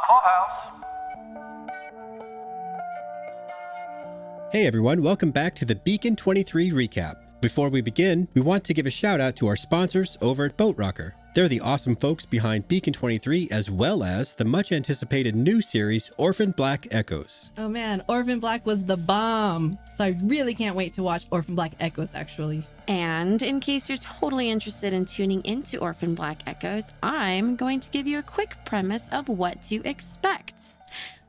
Clubhouse. Hey everyone, welcome back to the Beacon 23 recap. Before we begin, we want to give a shout out to our sponsors over at Boat Rocker. They're the awesome folks behind Beacon 23 as well as the much anticipated new series Orphan Black Echoes. Oh man, Orphan Black was the bomb. So I really can't wait to watch Orphan Black Echoes actually. And in case you're totally interested in tuning into Orphan Black Echoes, I'm going to give you a quick premise of what to expect.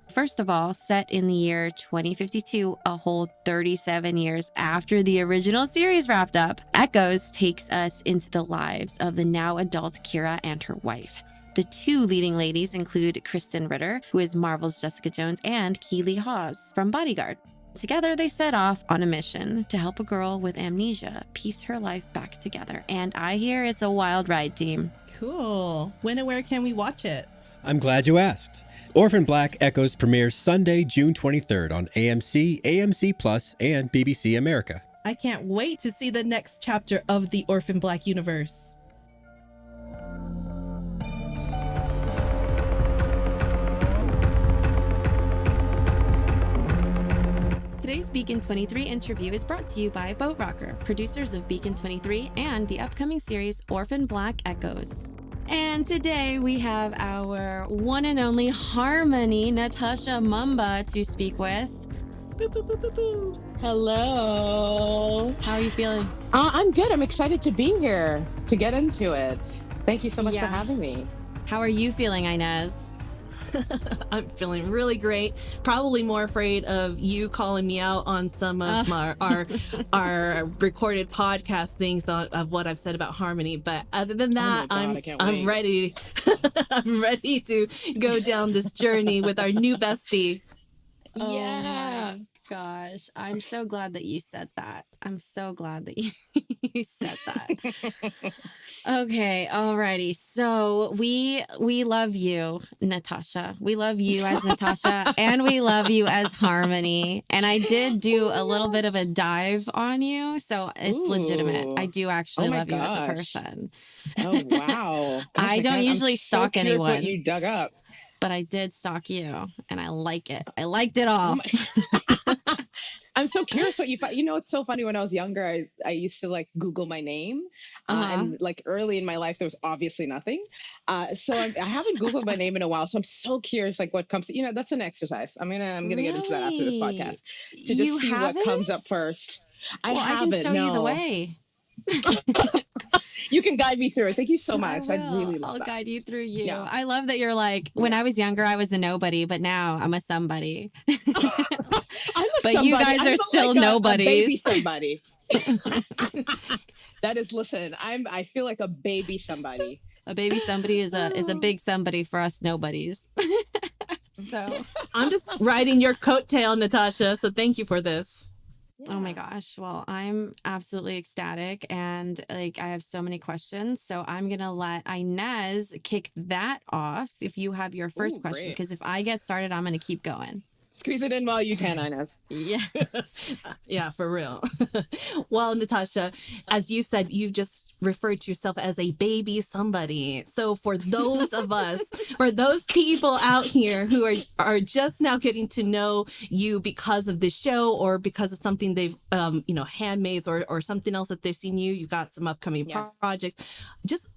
First of all, set in the year 2052, a whole 37 years after the original series wrapped up, Echoes takes us into the lives of the now adult Kira and her wife. The two leading ladies include Kristen Ritter, who is Marvel's Jessica Jones, and Keely Hawes from Bodyguard. Together, they set off on a mission to help a girl with amnesia piece her life back together. And I hear it's a wild ride, team. Cool. When and where can we watch it? I'm glad you asked. Orphan Black Echoes premieres Sunday, June 23rd on AMC, AMC Plus, and BBC America. I can't wait to see the next chapter of the Orphan Black universe. Today's Beacon 23 interview is brought to you by Boat Rocker, producers of Beacon 23 and the upcoming series Orphan Black Echoes. And today we have our one and only Harmony, Natasha Mumba, to speak with. Boo, boo, boo, boo, boo. Hello. How are you feeling? I'm good. I'm excited to be here to get into it. Thank you so much for having me. How are you feeling, Inez? I'm feeling really great. Probably more afraid of you calling me out on some of our recorded podcast things of what I've said about Harmony. But other than that, I'm ready. I'm ready to go down this journey with our new bestie. Yeah. Oh gosh, I'm so glad that you said that. I'm so glad that you said that. Okay, alrighty. So we love you, Natasha. We love you as Natasha, and we love you as Harmony. And I did do a little bit of a dive on you, so it's legitimate. I do actually love you as a person. Oh wow! I don't usually stalk anyone. What you dug up. But I did stalk you, and I like it. I liked it all. I'm so curious what you find. You know, it's so funny. When I was younger, I used to like Google my name. And like early in my life, there was obviously nothing. So I haven't Googled my name in a while. So I'm so curious, like what comes, that's an exercise. I'm going to get into that after this podcast to just see what comes up first. I haven't. I can show you the way. You can guide me through it. Thank you so much. I really love I'll that. guide you through you. Yeah. I love that you're like, when I was younger, I was a nobody, but now I'm a somebody. But you guys are still nobodies. A baby somebody. That is, listen, I feel like a baby somebody. A baby somebody is a big somebody for us nobodies. So I'm just riding your coattail, Natasha. So thank you for this. Yeah. Oh my gosh. Well, I'm absolutely ecstatic and like I have so many questions. So I'm going to let Inez kick that off if you have your first question, because if I get started, I'm going to keep going. Squeeze it in while you can, Inez. Yes. Yeah, for real. Well, Natasha, as you said, you just referred to yourself as a baby somebody. So for those of us, for those people out here who are just now getting to know you because of this show or because of something they've, handmaids or something else that they've seen you got some upcoming projects.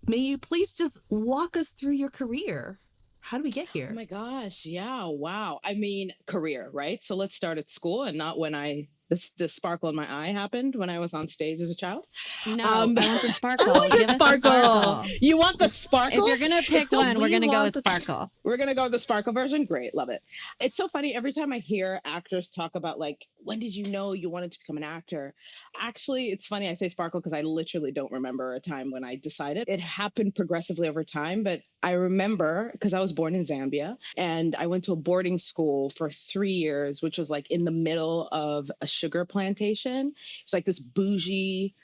May you please just walk us through your career. How do we get here? Oh my gosh. Yeah. Wow. I mean, career, right? So let's start at school and not when the sparkle in my eye happened when I was on stage as a child. No, I want the sparkle. Give us sparkle. You want the sparkle? If you're going to pick one, we're going to go with sparkle. We're going to go with the sparkle version. Great. Love it. It's so funny. Every time I hear actors talk about like, when did you know you wanted to become an actor? Actually, it's funny I say sparkle because I literally don't remember a time when I decided. It happened progressively over time, but I remember because I was born in Zambia and I went to a boarding school for 3 years, which was like in the middle of a sugar plantation. It's like this bougie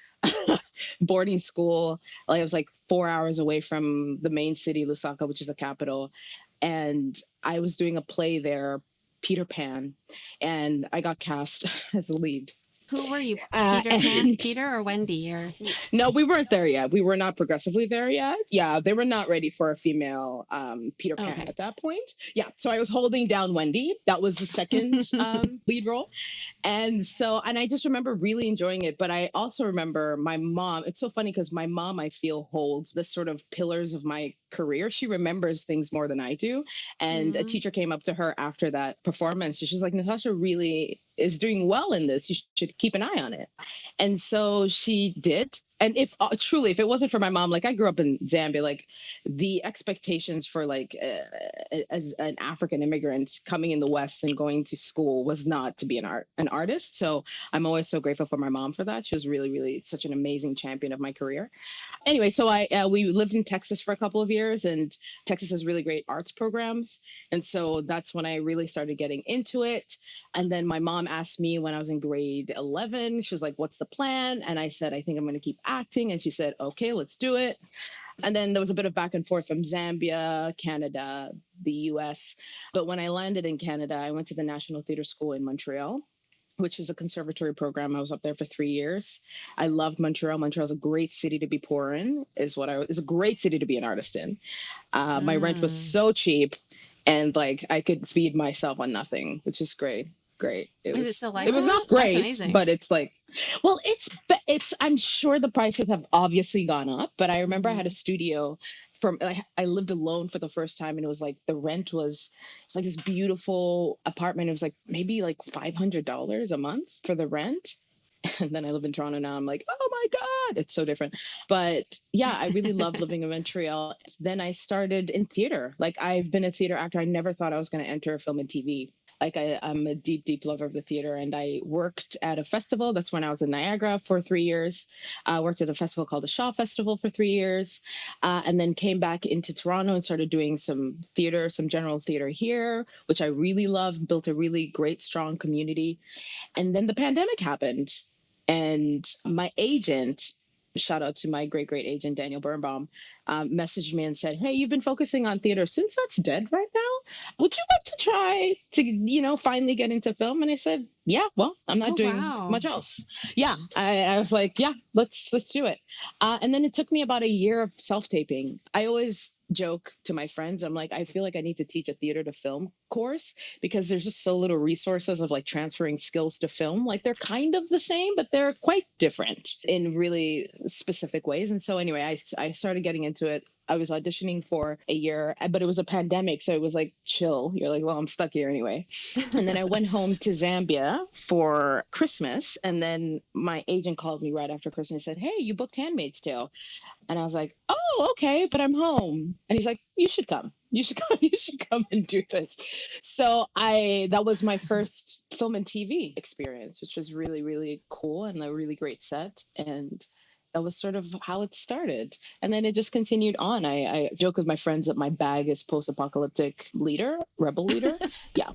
boarding school. Like, I was like 4 hours away from the main city, Lusaka, which is the capital. And I was doing a play there, Peter Pan, and I got cast as the lead. Who were you? And Peter or Wendy? Or no, we weren't there yet. We were not progressively there yet. Yeah, they were not ready for a female Peter Pan okay. at that point. Yeah, so I was holding down Wendy. That was the second lead role. And I just remember really enjoying it. But I also remember my mom. It's so funny because my mom, I feel, holds the sort of pillars of my career. She remembers things more than I do. And a Mm. teacher came up to her after that performance. She's like, Natasha really is doing well in this. You should keep an eye on it. And so she did. And if truly, if it wasn't for my mom, like I grew up in Zambia, like the expectations for like as an African immigrant coming in the West and going to school was not to be an artist. So I'm always so grateful for my mom for that. She was really, really such an amazing champion of my career. Anyway, so we lived in Texas for a couple of years, and Texas has really great arts programs. And so that's when I really started getting into it. And then my mom asked me when I was in grade 11, she was like, what's the plan? And I said, I think I'm going to keep acting. And she said, okay, let's do it. And then there was a bit of back and forth from Zambia, Canada, the US. But when I landed in Canada, I went to the National Theatre School in Montreal, which is a conservatory program. I was up there for 3 years. I loved Montreal. Montreal's a great city to be poor in, is a great city to be an artist in. My rent was so cheap, and like I could feed myself on nothing, which is great. Great. Is it still like it was that? not That's great, amazing. but it's like, well, it's I'm sure the prices have obviously gone up, but I remember I had a studio I lived alone for the first time, and it was like the rent was like this beautiful apartment. It was like maybe like $500 a month for the rent. And then I live in Toronto now. I'm like, oh my God, it's so different. But yeah, I really loved living in Montreal. Then I started in theater. Like I've been a theater actor. I never thought I was going to enter film and TV. Like I'm a deep, deep lover of the theater. And I worked at a festival. That's when I was in Niagara for 3 years. I worked at a festival called the Shaw Festival for 3 years. And then came back into Toronto and started doing some theater, some general theater here, which I really loved, built a really great, strong community. And then the pandemic happened. And my agent, shout out to my great, great agent, Daniel Birnbaum, messaged me and said, hey, you've been focusing on theater. Since that's dead right now, would you like to try to, finally get into film? And I said, yeah, well, I'm not doing much else. Yeah, I was like, yeah, let's do it. And then it took me about a year of self-taping. I always joke to my friends, I'm like, I feel like I need to teach a theater to film course because there's just so little resources of like transferring skills to film. Like they're kind of the same, but they're quite different in really specific ways. And so anyway, I started getting into it. I was auditioning for a year, but it was a pandemic. So it was like chill. You're like, well, I'm stuck here anyway. And then I went home to Zambia for Christmas. And then my agent called me right after Christmas and said, hey, you booked Handmaid's Tale. And I was like, oh, okay, but I'm home. And he's like, you should come. You should come. You should come and do this. So that was my first film and TV experience, which was really, really cool and a really great set. And that was sort of how it started. And then it just continued on. I joke with my friends that my bag is post-apocalyptic rebel leader. Yeah.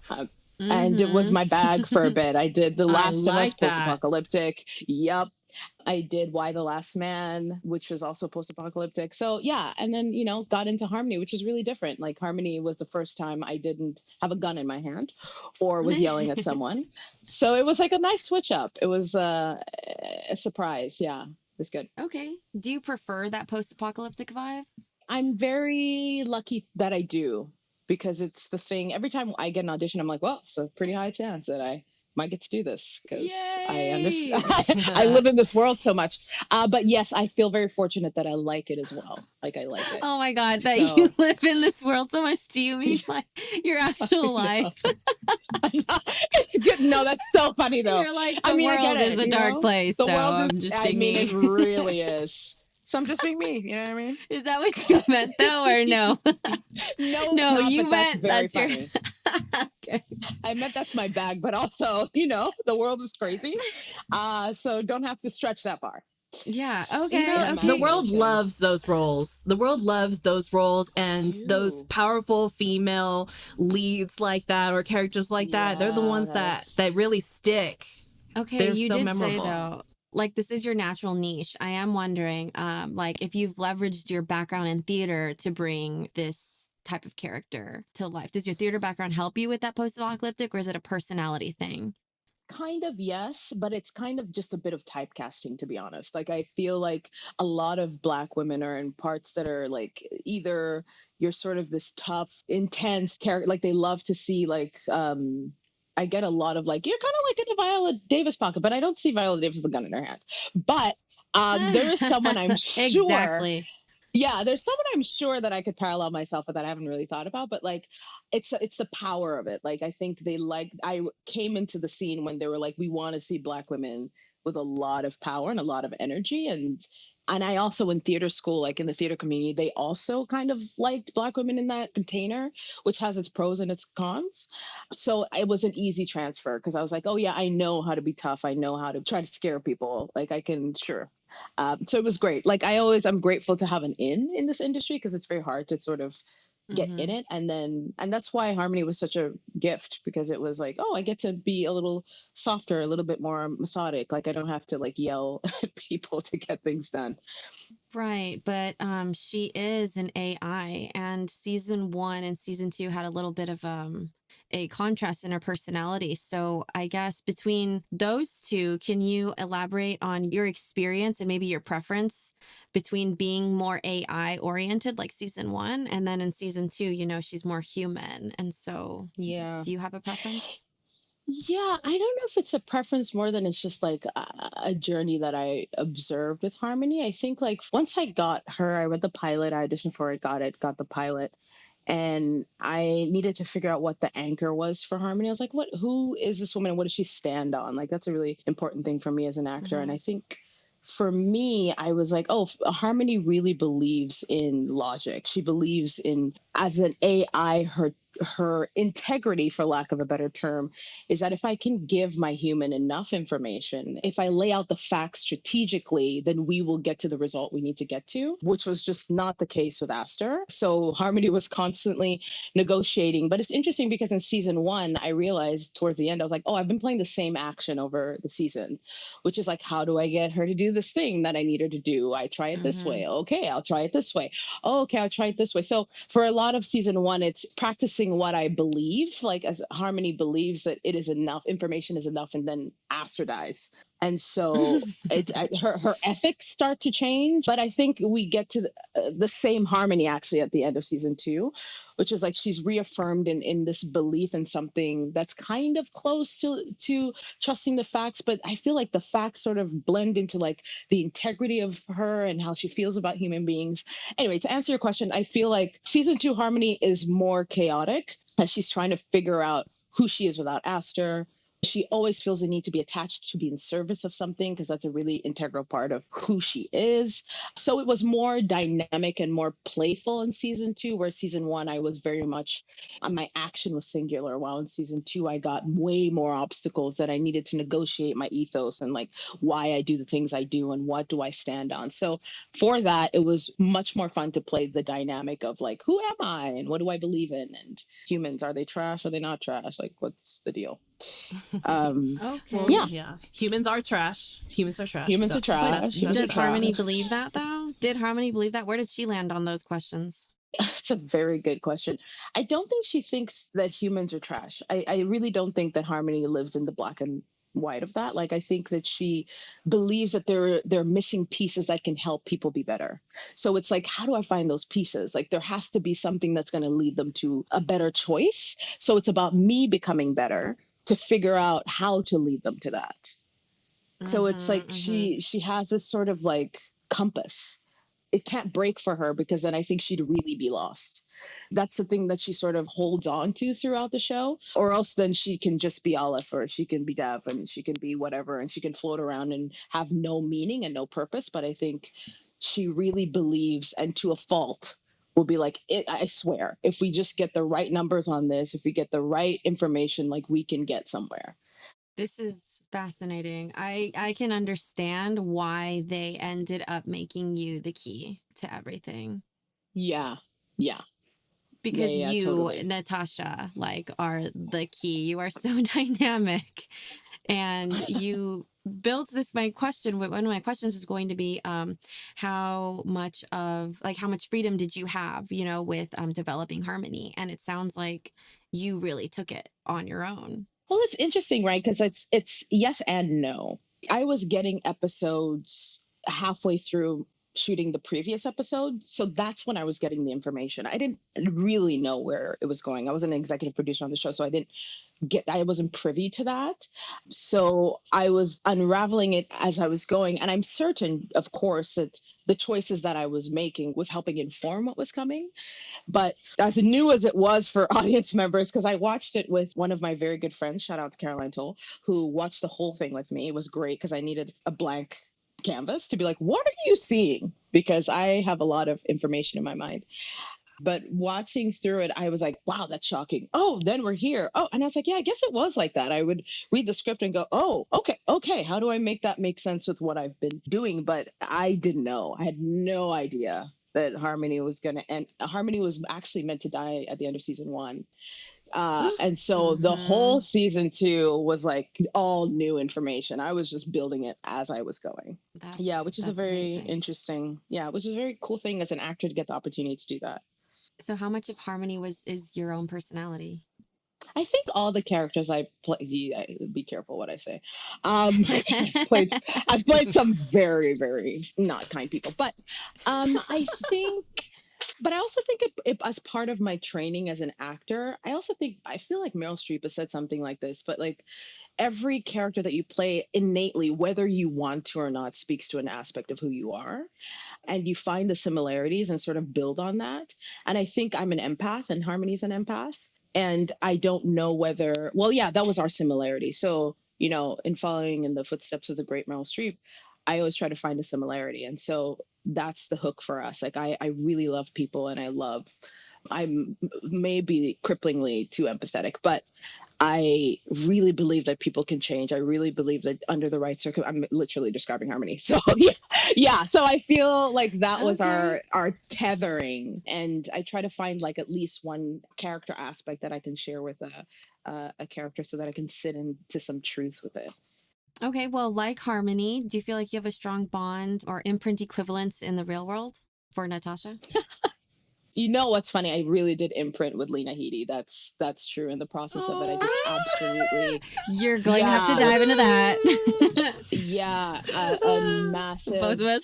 And it was my bag for a bit. I did The Last of Us, post-apocalyptic. Yep. I did Why the Last Man, which was also post-apocalyptic. So yeah, and then, got into Harmony, which is really different. Like Harmony was the first time I didn't have a gun in my hand or was yelling at someone. So it was like a nice switch up. It was a surprise. Yeah, it was good. Okay. Do you prefer that post-apocalyptic vibe? I'm very lucky that I do, because it's the thing. Every time I get an audition, I'm like, well, it's a pretty high chance that I might get to do this because I understand. I live in this world so much. But yes, I feel very fortunate that I like it as well. Like I like it. Oh my God, that you live in this world so much. Do you mean like your actual life? It's good. No, that's so funny though. You're like, the world is a dark place. The world is, I'm just I mean, it really is. So I'm just being me, you know what I mean? Is that what you meant though, or no? No, you meant that's your... Okay. I meant that's my bag, but also, the world is crazy. So don't have to stretch that far. Yeah. Okay. The world loves those roles. The world loves those roles and those powerful female leads like that or characters like that. They're the ones that really stick. Okay. They're you so did memorable. Say though, like this is your natural niche. I am wondering, like if you've leveraged your background in theater to bring this type of character to life. Does your theater background help you with that post-apocalyptic, or is it a personality thing? Kind of, yes, but it's kind of just a bit of typecasting, to be honest. Like, I feel like a lot of Black women are in parts that are like either you're sort of this tough, intense character, like they love to see like I get a lot of like, you're kind of like in a Viola Davis pocket, but I don't see Viola Davis with a gun in her hand. But there is someone I'm sure, Exactly. yeah, there's someone I'm sure that I could parallel myself with that I haven't really thought about, but like it's the power of it. Like I think they like I came into the scene when they were like, we want to see Black women with a lot of power and a lot of energy. And I also in theater school, like in the theater community, they also kind of liked Black women in that container, which has its pros and its cons. So it was an easy transfer because I was like, oh yeah, I know how to be tough. I know how to try to scare people. Like I can, sure. So it was great. Like I'm grateful to have an in this industry because it's very hard to sort of get in Hmm. it. And that's why Harmony was such a gift because it was like, oh, I get to be a little softer, a little bit more methodic. Like I don't have to like yell at people to get things done. Right, but she is an AI, and season 1 and season 2 had a little bit of a contrast in her personality. So I guess between those two, can you elaborate on your experience and maybe your preference between being more AI oriented, like season 1, and then in season 2, she's more human. And so, Yeah. do you have a preference? Yeah, I don't know if it's a preference more than it's just like a journey that I observed with Harmony. I think like once I got her, I read the pilot, I auditioned for it, got the pilot, and I needed to figure out what the anchor was for Harmony. I was like, who is this woman and what does she stand on? Like that's a really important thing for me as an actor. And Hmm. I think for me, I was like, oh, Harmony really believes in logic. She believes in as an AI, her integrity, for lack of a better term, is that if I can give my human enough information, if I lay out the facts strategically, then we will get to the result we need to get to, which was just not the case with Aster. So Harmony was constantly negotiating. But it's interesting because in season 1, I realized towards the end, I was like, oh, I've been playing the same action over the season, which is like, how do I get her to do this thing that I need her to do? I try it this Hmm. way. Okay, I'll try it this way. Oh, okay, I'll try it this way. So for a lot of season 1, it's practicing what I believe, like as Harmony believes that it is enough, information is enough, and then Aster dies. And so her ethics start to change, but I think we get to the same Harmony actually at the end of season 2, which is like she's reaffirmed in this belief in something that's kind of close to trusting the facts, but I feel like the facts sort of blend into like the integrity of her and how she feels about human beings. Anyway, to answer your question, I feel like season 2 Harmony is more chaotic as she's trying to figure out who she is without Aster. She always feels the need to be attached to be in service of something because that's a really integral part of who she is. So it was more dynamic and more playful in season 2, where season 1 I was very much my action was singular, while in season 2 I got way more obstacles that I needed to negotiate my ethos and like why I do the things I do and what do I stand on. So for that, it was much more fun to play the dynamic of like, who am I and what do I believe in? And humans, are they trash? Are they not trash? Like, what's the deal? Um, Well, Okay. yeah, yeah. Humans are trash. Humans are trash. humans are But trash. Humans are does Harmony trash. believe that though? Did Harmony believe that? Where did she land on those questions? It's a very good question. I don't think she thinks that humans are trash. I really don't think that Harmony lives in the black and white of that. Like I think that she believes that there are missing pieces that can help people be better. So it's like, how do I find those pieces? Like there has to be something that's going to lead them to a better choice. So it's about me becoming better to figure out how to lead them to that. So it's Mm-hmm, like mm-hmm. she has this sort of like compass. It can't break for her because then I think she'd really be lost. That's the thing that she sort of holds on to throughout the show, or else then she can just be Aleph or she can be Dev and she can be whatever and she can float around and have no meaning and no purpose. But I think she really believes, and to a fault, will be like, I swear, if we just get the right numbers on this, if we get the right information, like we can get somewhere. This is fascinating. I can understand why they ended up making you the key to everything. Yeah. Yeah. Yeah. Because Yeah. you, Totally. Natasha, like are the key. You are so dynamic. And you built this. One of my questions was going to be how much freedom did you have, with developing Harmony? And it sounds like you really took it on your own. Well, it's interesting, right? Because it's yes and no. I was getting episodes halfway through shooting the previous episode, so that's when I was getting the information. I didn't really know where it was going. I was an executive producer on the show, so I wasn't privy to that. So I was unraveling it as I was going, and I'm certain, of course, that the choices that I was making was helping inform what was coming. But as new as it was for audience members, because I watched it with one of my very good friends, shout out to Caroline Toll, who watched the whole thing with me. It was great because I needed a blank canvas to be like, what are you seeing? Because I have a lot of information in my mind. But watching through it, I was like, wow, that's shocking. Oh, then we're here. Oh, and I was like, yeah, I guess it was like that. I would read the script and go, oh, okay. How do I make that make sense with what I've been doing? But I didn't know. I had no idea that Harmony was going to end. Harmony was actually meant to die at the end of season 1. And so the whole season 2 was like all new information. I was just building it as I was going. Which is a very interesting, which is a very cool thing as an actor to get the opportunity to do that. So how much of Harmony is your own personality? I think all the characters I play, be careful what I say. I've played some very, very not kind people, but I think, but I also think it as part of my training as an actor, I feel like Meryl Streep has said something like this, but like every character that you play innately, whether you want to or not, speaks to an aspect of who you are. And you find the similarities and sort of build on that. And I think I'm an empath and Harmony's an empath. And I don't know whether, that was our similarity. So, in following in the footsteps of the great Meryl Streep, I always try to find a similarity. And so that's the hook for us. Like, I really love people and I'm maybe cripplingly too empathetic, but I really believe that people can change. I really believe that under the right I'm literally describing Harmony. So yeah. So I feel like that was our tethering, and I try to find like at least one character aspect that I can share with a character so that I can sit into some truth with it. Okay, well, like Harmony, do you feel like you have a strong bond or imprint equivalence in the real world for Natasha? You know what's funny? I really did imprint with Lena Headey. That's true. In the process of it, I just absolutely. You're going to have to dive into that. A massive. Both of us.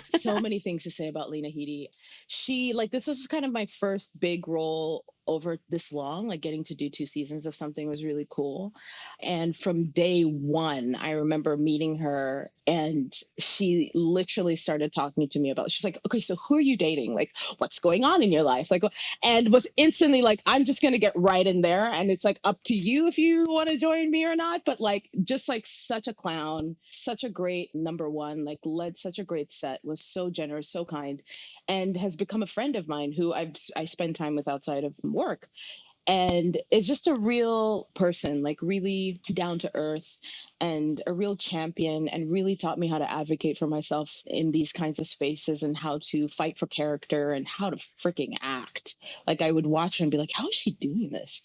So many things to say about Lena Headey. She this was kind of my first big role over this long. Like getting to do 2 seasons of something was really cool. And from day 1, I remember meeting her, and she literally started talking to me about. She's like, "Okay, so who are you dating? Like, what's going on in your life?" And was instantly like, "I'm just gonna get right in there, and it's like up to you if you want to join me or not." But just such a clown, such a great number one. Led such a great set. Was so generous, so kind, and has become a friend of mine who I spend time with outside of work. And is just a real person, really down to earth and a real champion, and really taught me how to advocate for myself in these kinds of spaces and how to fight for character and how to freaking act. I would watch her and be like, how is she doing this?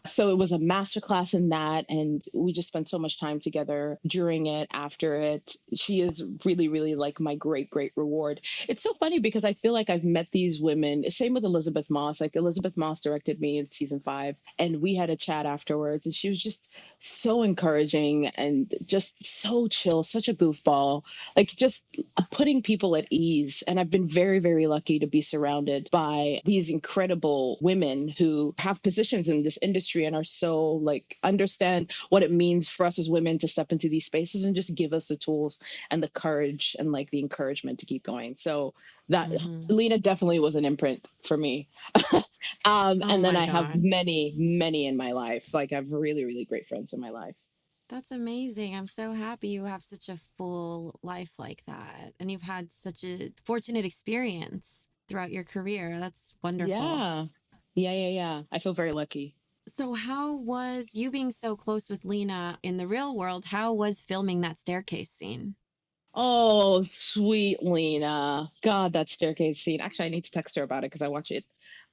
So it was a masterclass in that. And we just spent so much time together during it, after it. She is really, really my great, great reward. It's so funny because I feel like I've met these women. Same with Elizabeth Moss. Elizabeth Moss directed me in season 5, and we had a chat afterwards, and she was just so encouraging and just so chill, such a goofball, just putting people at ease. And I've been very, very lucky to be surrounded by these incredible women who have positions in this industry and are so understand what it means for us as women to step into these spaces and just give us the tools and the courage and the encouragement to keep going. So that Lena definitely was an imprint for me. And then I have many, many in my life. I have really, really great friends in my life. That's amazing. I'm so happy you have such a full life like that. And you've had such a fortunate experience throughout your career. That's wonderful. Yeah. I feel very lucky. So how was you being so close with Lena in the real world? How was filming that staircase scene? Oh, sweet Lena. God, that staircase scene. Actually, I need to text her about it because I watched it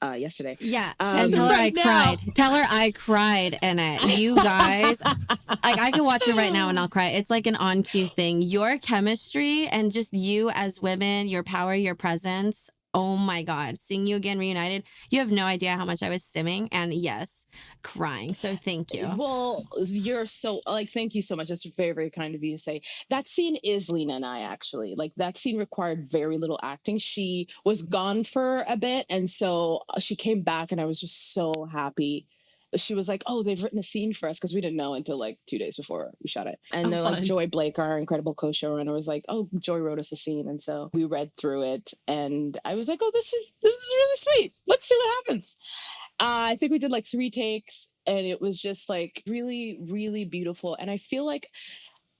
yesterday. Yeah, and tell her I cried. Tell her I cried in it. You guys, I can watch it right now and I'll cry. It's like an on cue thing. Your chemistry and just you as women, your power, your presence. Oh my God. Seeing you again reunited, you have no idea how much I was simming and yes, crying. So thank you. Well, you're so like, thank you so much. That's very, very kind of you to say. That scene is Lena and I actually. Like that scene required very little acting. She was gone for a bit, and so she came back, and I was just so happy. She was like, "Oh, they've written a scene for us," because we didn't know until like 2 days before we shot it. And Oh, they're like, fun. Joy Blake, our incredible co-showrunner, was like, "Oh, Joy wrote us a scene," and so we read through it, and I was like, "Oh, this is really sweet. Let's see what happens." I think we did like 3 takes, and it was just like really, really beautiful. And I feel like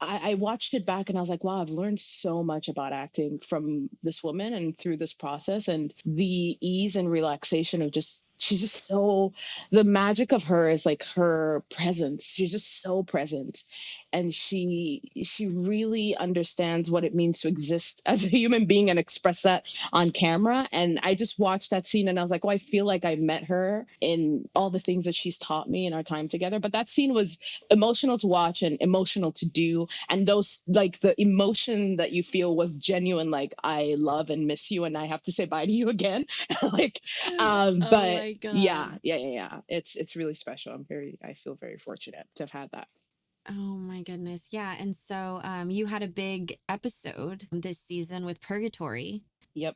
I watched it back and I was like, wow, I've learned so much about acting from this woman and through this process, and the ease and relaxation of just, she's just so, the magic of her is like her presence. She's just so present. And she really understands what it means to exist as a human being and express that on camera. And I just watched that scene and I was like, oh, I feel like I met her in all the things that she's taught me in our time together. But that scene was emotional to watch and emotional to do. And those, like the emotion that you feel was genuine, like I love and miss you and I have to say bye to you again. Like Oh but my God. yeah, it's really special. I feel very fortunate to have had that. Oh my goodness. Yeah. And so you had a big episode this season with Purgatory. Yep.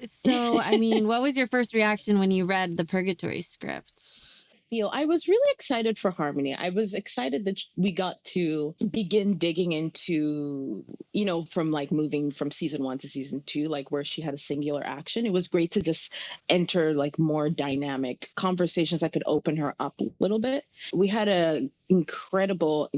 So, I mean, what was your first reaction when you read the Purgatory scripts? I was really excited for Harmony. I was excited that we got to begin digging into, from like moving from season 1 to season 2, like where she had a singular action. It was great to just enter like more dynamic conversations that could open her up a little bit. We had a incredible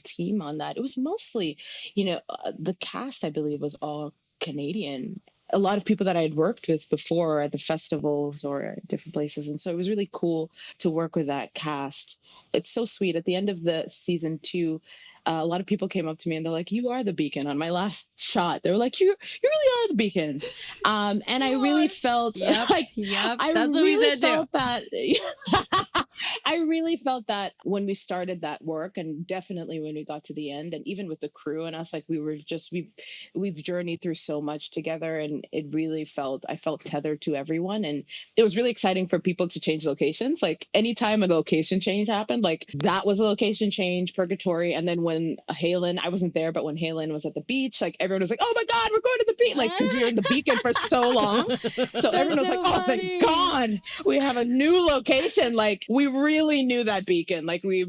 team on that. It was mostly, the cast, I believe, was all Canadian. A lot of people that I had worked with before at the festivals or at different places. And so it was really cool to work with that cast. It's so sweet. At the end of the season 2, a lot of people came up to me and they're like, you are the beacon on my last shot. They were like, you really are the beacon. And I really felt Yep. I That's what we really said felt too. that. I really felt that when we started that work, and definitely when we got to the end, and even with the crew and us, like we've journeyed through so much together, and I felt tethered to everyone, and it was really exciting for people to change locations. Like anytime a location change happened, like that was a location change, Purgatory, and then when I wasn't there, but when Halen was at the beach, like everyone was like, oh my God, we're going to the beach, like because we were in the Beacon for so long, so everyone was so like, oh funny. thank God we have a new location. Like we really knew that Beacon, like we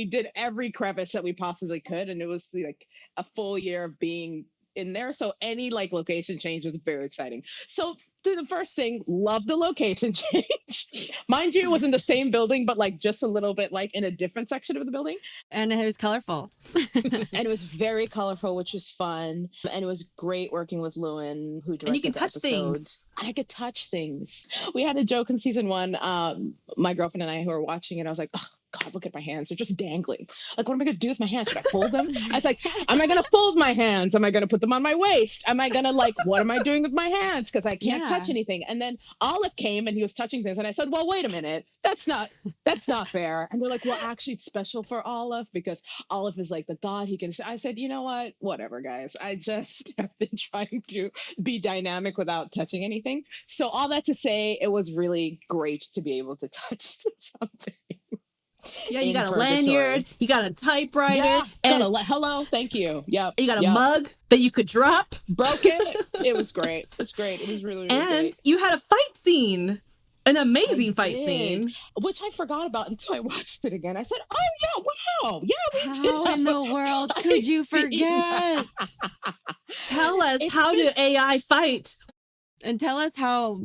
did every crevice that we possibly could, and it was like a full year of being in there, so any like location change was very exciting. So the first thing, love the location change. Mind you, it was in the same building, but like just a little bit like in a different section of the building. And it was colorful. And it was very colorful, which was fun. And it was great working with Lewin, who directed And you can the touch episode. things. And I could touch things. We had a joke in season 1. My girlfriend and I, who were watching it, I was like, oh, God, look at my hands. They're just dangling. Like, what am I going to do with my hands? Should I fold them? I was like, am I going to fold my hands? Am I going to put them on my waist? Am I going to what am I doing with my hands? Because I can't touch anything. And then Olive came and he was touching things. And I said, well, wait a minute. That's not fair. And they're like, well, actually, it's special for Olive because Olive is like the God he can. I said, you know what? Whatever, guys. I just have been trying to be dynamic without touching anything. So all that to say, it was really great to be able to touch something. Yeah, you in got a Purgatory. lanyard, you got a typewriter, Yeah, and hello, thank you. Yep. you got a yep. mug that you could drop. Broke it. It was great. It was great. It was really, really And great. you had a fight scene. An amazing I fight did, scene. which I forgot about until I watched it again. I said, "Oh yeah, wow, yeah, we did." How in the world could you forget? Tell us, It's how been- do AI fight? And tell us how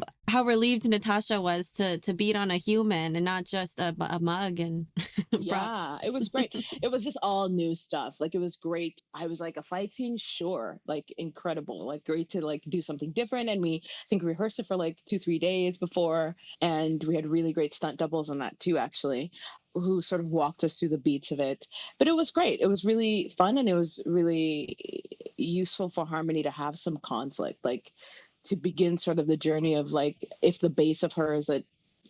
relieved Natasha was to beat on a human and not just a mug and props. Yeah, it was great. It was just all new stuff. Like it was great. I was like, a fight scene, sure, like incredible, like great to like do something different. And I think we rehearsed it for like 2-3 days before, and we had really great stunt doubles on that too, actually, who sort of walked us through the beats of it. But it was great. It was really fun, and it was really useful for Harmony to have some conflict, like to begin sort of the journey of like, if the base of her is that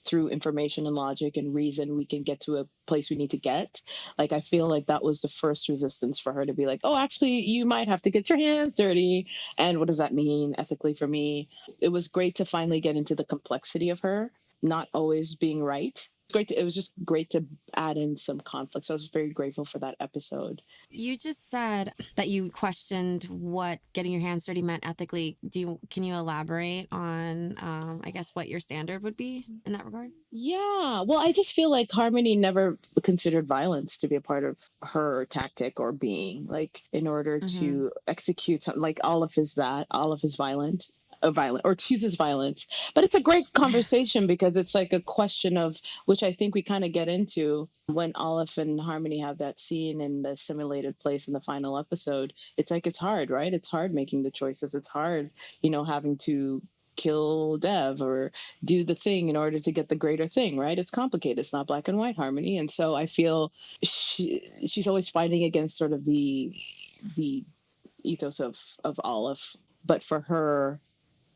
through information and logic and reason we can get to a place we need to get. Like I feel like that was the first resistance for her to be like, oh, actually you might have to get your hands dirty, and what does that mean ethically for me? It was great to finally get into the complexity of her not always being right. It was just great to add in some conflict. So I was very grateful for that episode. You just said that you questioned what getting your hands dirty meant ethically. Can you elaborate on, I guess, what your standard would be in that regard? Yeah, well, I just feel like Harmony never considered violence to be a part of her tactic or being. Like, in order to execute something, like Olive is that. Olive is violent or chooses violence. But it's a great conversation because it's like a question of, which I think we kind of get into when Olive and Harmony have that scene in the simulated place in the final episode. It's like, it's hard, right? It's hard making the choices. It's hard, having to kill Dev or do the thing in order to get the greater thing, right? It's complicated. It's not black and white, Harmony. And so I feel she's always fighting against sort of the ethos of Olive. But for her,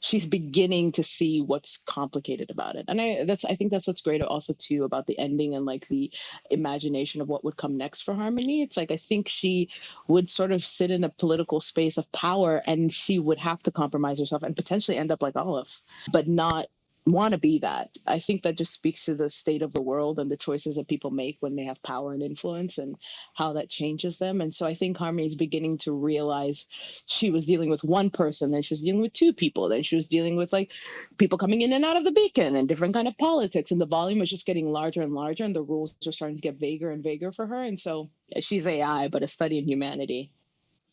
she's beginning to see what's complicated about it. And I think that's what's great also too about the ending and like the imagination of what would come next for Harmony. It's like, I think she would sort of sit in a political space of power and she would have to compromise herself and potentially end up like Olive, but not want to be that. I think that just speaks to the state of the world and the choices that people make when they have power and influence and how that changes them. And so I think Harmony is beginning to realize she was dealing with one person, then she was dealing with two people, then she was dealing with like people coming in and out of the beacon and different kind of politics, and the volume was just getting larger and larger and the rules are starting to get vaguer and vaguer for her. And so she's AI, but a study in humanity.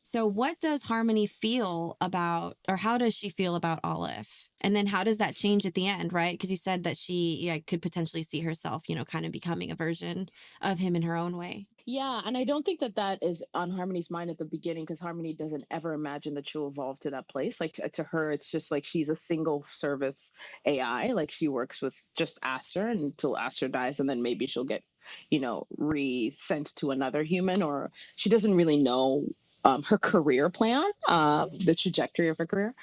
So what does Harmony feel about, or how does she feel about Olive? And then how does that change at the end, right? Because you said that she could potentially see herself, kind of becoming a version of him in her own way. Yeah, and I don't think that is on Harmony's mind at the beginning, because Harmony doesn't ever imagine that she'll evolve to that place. Like to her, it's just like she's a single service AI. Like she works with just Aster until Aster dies, and then maybe she'll get, re-sent to another human, or she doesn't really know her career plan, the trajectory of her career.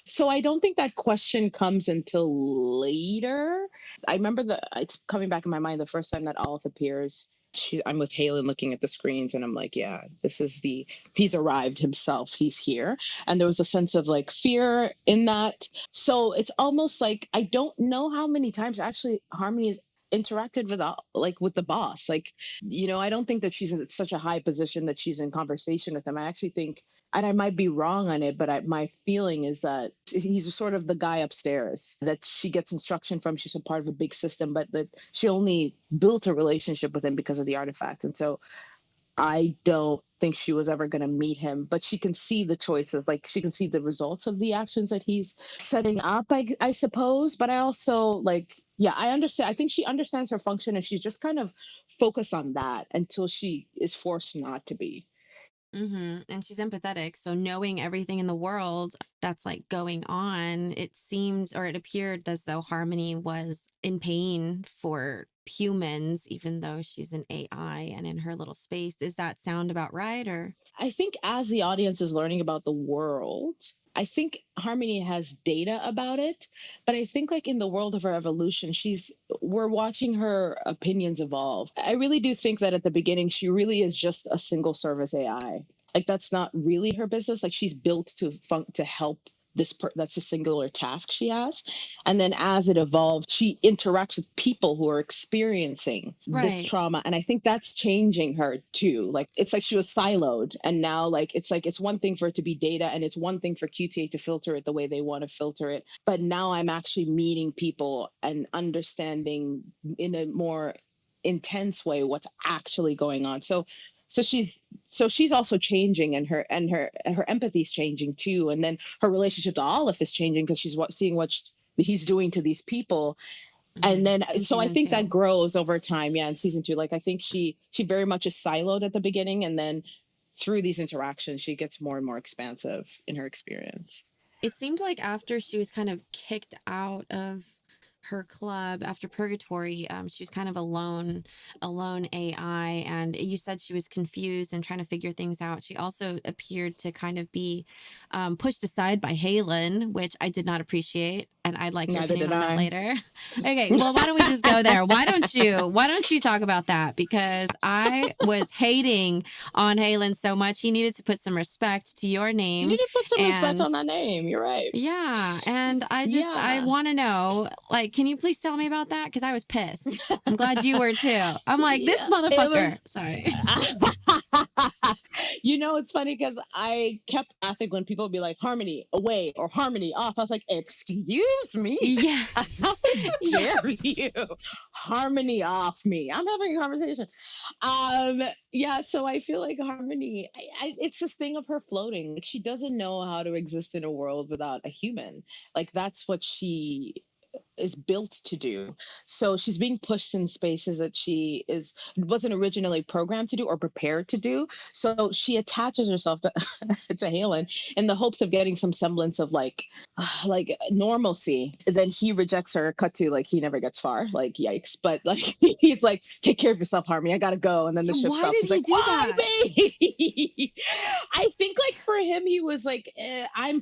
So I don't think that question comes until later. I remember it's coming back in my mind the first time that Olive appears. I'm with Halen looking at the screens and I'm like, yeah, he's arrived himself. He's here. And there was a sense of like fear in that. So it's almost like, I don't know how many times actually Harmony has interacted with the boss. Like, I don't think that she's in such a high position that she's in conversation with him. I actually think, and I might be wrong on it, but my feeling is that he's sort of the guy upstairs that she gets instruction from. She's a part of a big system, but that she only built a relationship with him because of the artifact. And so I don't think she was ever going to meet him, but she can see the choices. Like she can see the results of the actions that he's setting up, I suppose. But I also I understand. I think she understands her function and she's just kind of focused on that until she is forced not to be. Mm-hmm. And she's empathetic. So knowing everything in the world that's like going on, it appeared as though Harmony was in pain for humans, even though she's an AI and in her little space. Does that sound about right? Or I think as the audience is learning about the world, I think Harmony has data about it, but I think like in the world of her evolution, we're watching her opinions evolve. I really do think that at the beginning, she really is just a single service AI. Like that's not really her business. Like she's built to help that's a singular task she has. And then as it evolves, she interacts with people who are experiencing this trauma. And I think that's changing her too. Like, it's like she was siloed and now it's one thing for it to be data and it's one thing for QTA to filter it the way they want to filter it. But now I'm actually meeting people and understanding in a more intense way what's actually going on. So she's also changing, and her empathy is changing too, and then her relationship to Olive is changing because she's seeing what he's doing to these people, and then so I think that grows over time. Yeah, in season 2, like I think she very much is siloed at the beginning, and then through these interactions, she gets more and more expansive in her experience. It seemed like after she was kind of kicked out of her club after Purgatory, she was kind of a lone AI, and you said she was confused and trying to figure things out. She also appeared to kind of be pushed aside by Halen, which I did not appreciate. and I'd like your Neither opinion did on that I. later. Okay, well, why don't we just go there? Why don't you talk about that? Because I was hating on Halen so much. He needed to put some respect to your You name. need to put some respect And on that name. You're right. yeah, and I Yeah. want to know, like, can you please tell me about that? Because I was pissed. I'm glad you were too. I'm like, this Yeah, motherfucker. Sorry. It's funny because I kept laughing when people would be like, Harmony away or Harmony off. I was like, excuse me? Yes. How dare you? Harmony off me. I'm having a conversation. Yeah, so I feel like Harmony, it's this thing of her floating. Like, she doesn't know how to exist in a world without a human. Like, that's what she is built to do. So she's being pushed in spaces that she wasn't originally programmed to do or prepared to do. So she attaches herself to, to Halen in the hopes of getting some semblance of like normalcy. Then he rejects her. Cut to like he never gets far. Like yikes! But like he's like, take care of yourself, Harmony. I gotta go. And then the ship Why stops. did He's he like, do why that? me? I think like for him, he was like, I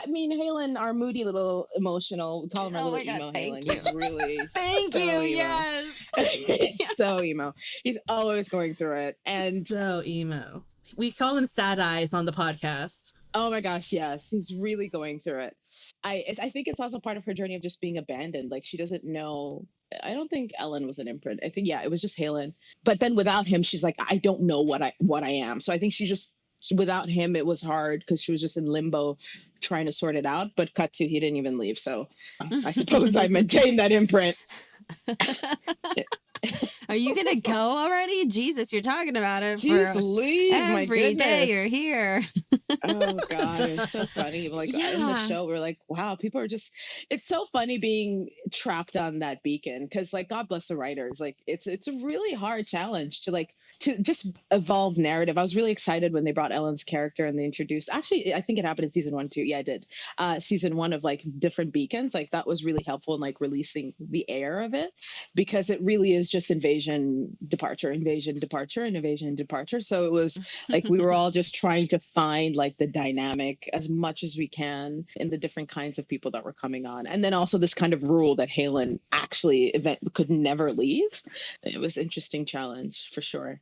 mean, Halen, our moody little emotional. We call him our Oh little my God, emo thank Halen. you. He's really Thank so you. emo. Yes. So emo. He's always going through it. And So emo. We call him Sad Eyes on the podcast. oh my gosh, yes, he's really going through it. I think it's also part of her journey of just being abandoned. Like she doesn't know. I don't think Ellen was an imprint. I think it was just Halen. But then without him, she's like, I don't know what I am. So I think she just without him, it was hard because she was just in limbo trying to sort it out. But cut to he didn't even leave. So I suppose I maintained that imprint. Are you gonna go already? Jesus, you're talking about it Jeez, for leave, my every day goodness. you're here. Oh God, it's so funny. Like in the Yeah. show, we're like, wow, people are just. It's so funny being trapped on that beacon because, like, God bless the writers. Like, it's a really hard challenge to just evolve narrative. I was really excited when they brought Ellen's character and they introduced. Actually, I think it happened in season 1 too. Yeah, I did. Season 1 of like different beacons. Like that was really helpful in like releasing the air of it because it really is just invasion, departure, invasion, departure, and invasion, departure. So it was like we were all just trying to find like the dynamic as much as we can in the different kinds of people that were coming on. And then also this kind of rule that Halen actually could never leave. It was an interesting challenge for sure.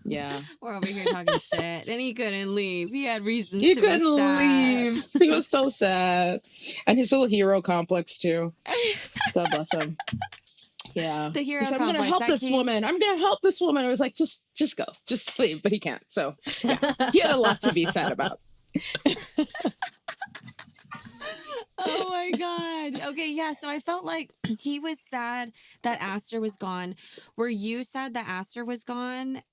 Yeah. We're over here talking shit, and he couldn't leave. He had reasons. He to be couldn't sad. leave. He was so sad. And his little hero complex too. God bless him. Yeah. The hero He said, I'm complex. gonna help that this came- woman. I'm gonna help this woman. It was like, just go. Just leave. But he can't. So yeah. He had a lot to be sad about. Oh my God. Okay, yeah. So I felt like he was sad that Aster was gone. Were you sad that Aster was gone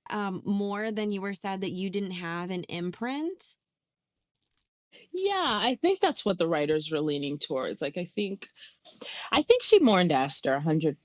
more than you were sad that you didn't have an imprint? Yeah, I think that's what the writers were leaning towards. Like, I think she mourned Aster 100%.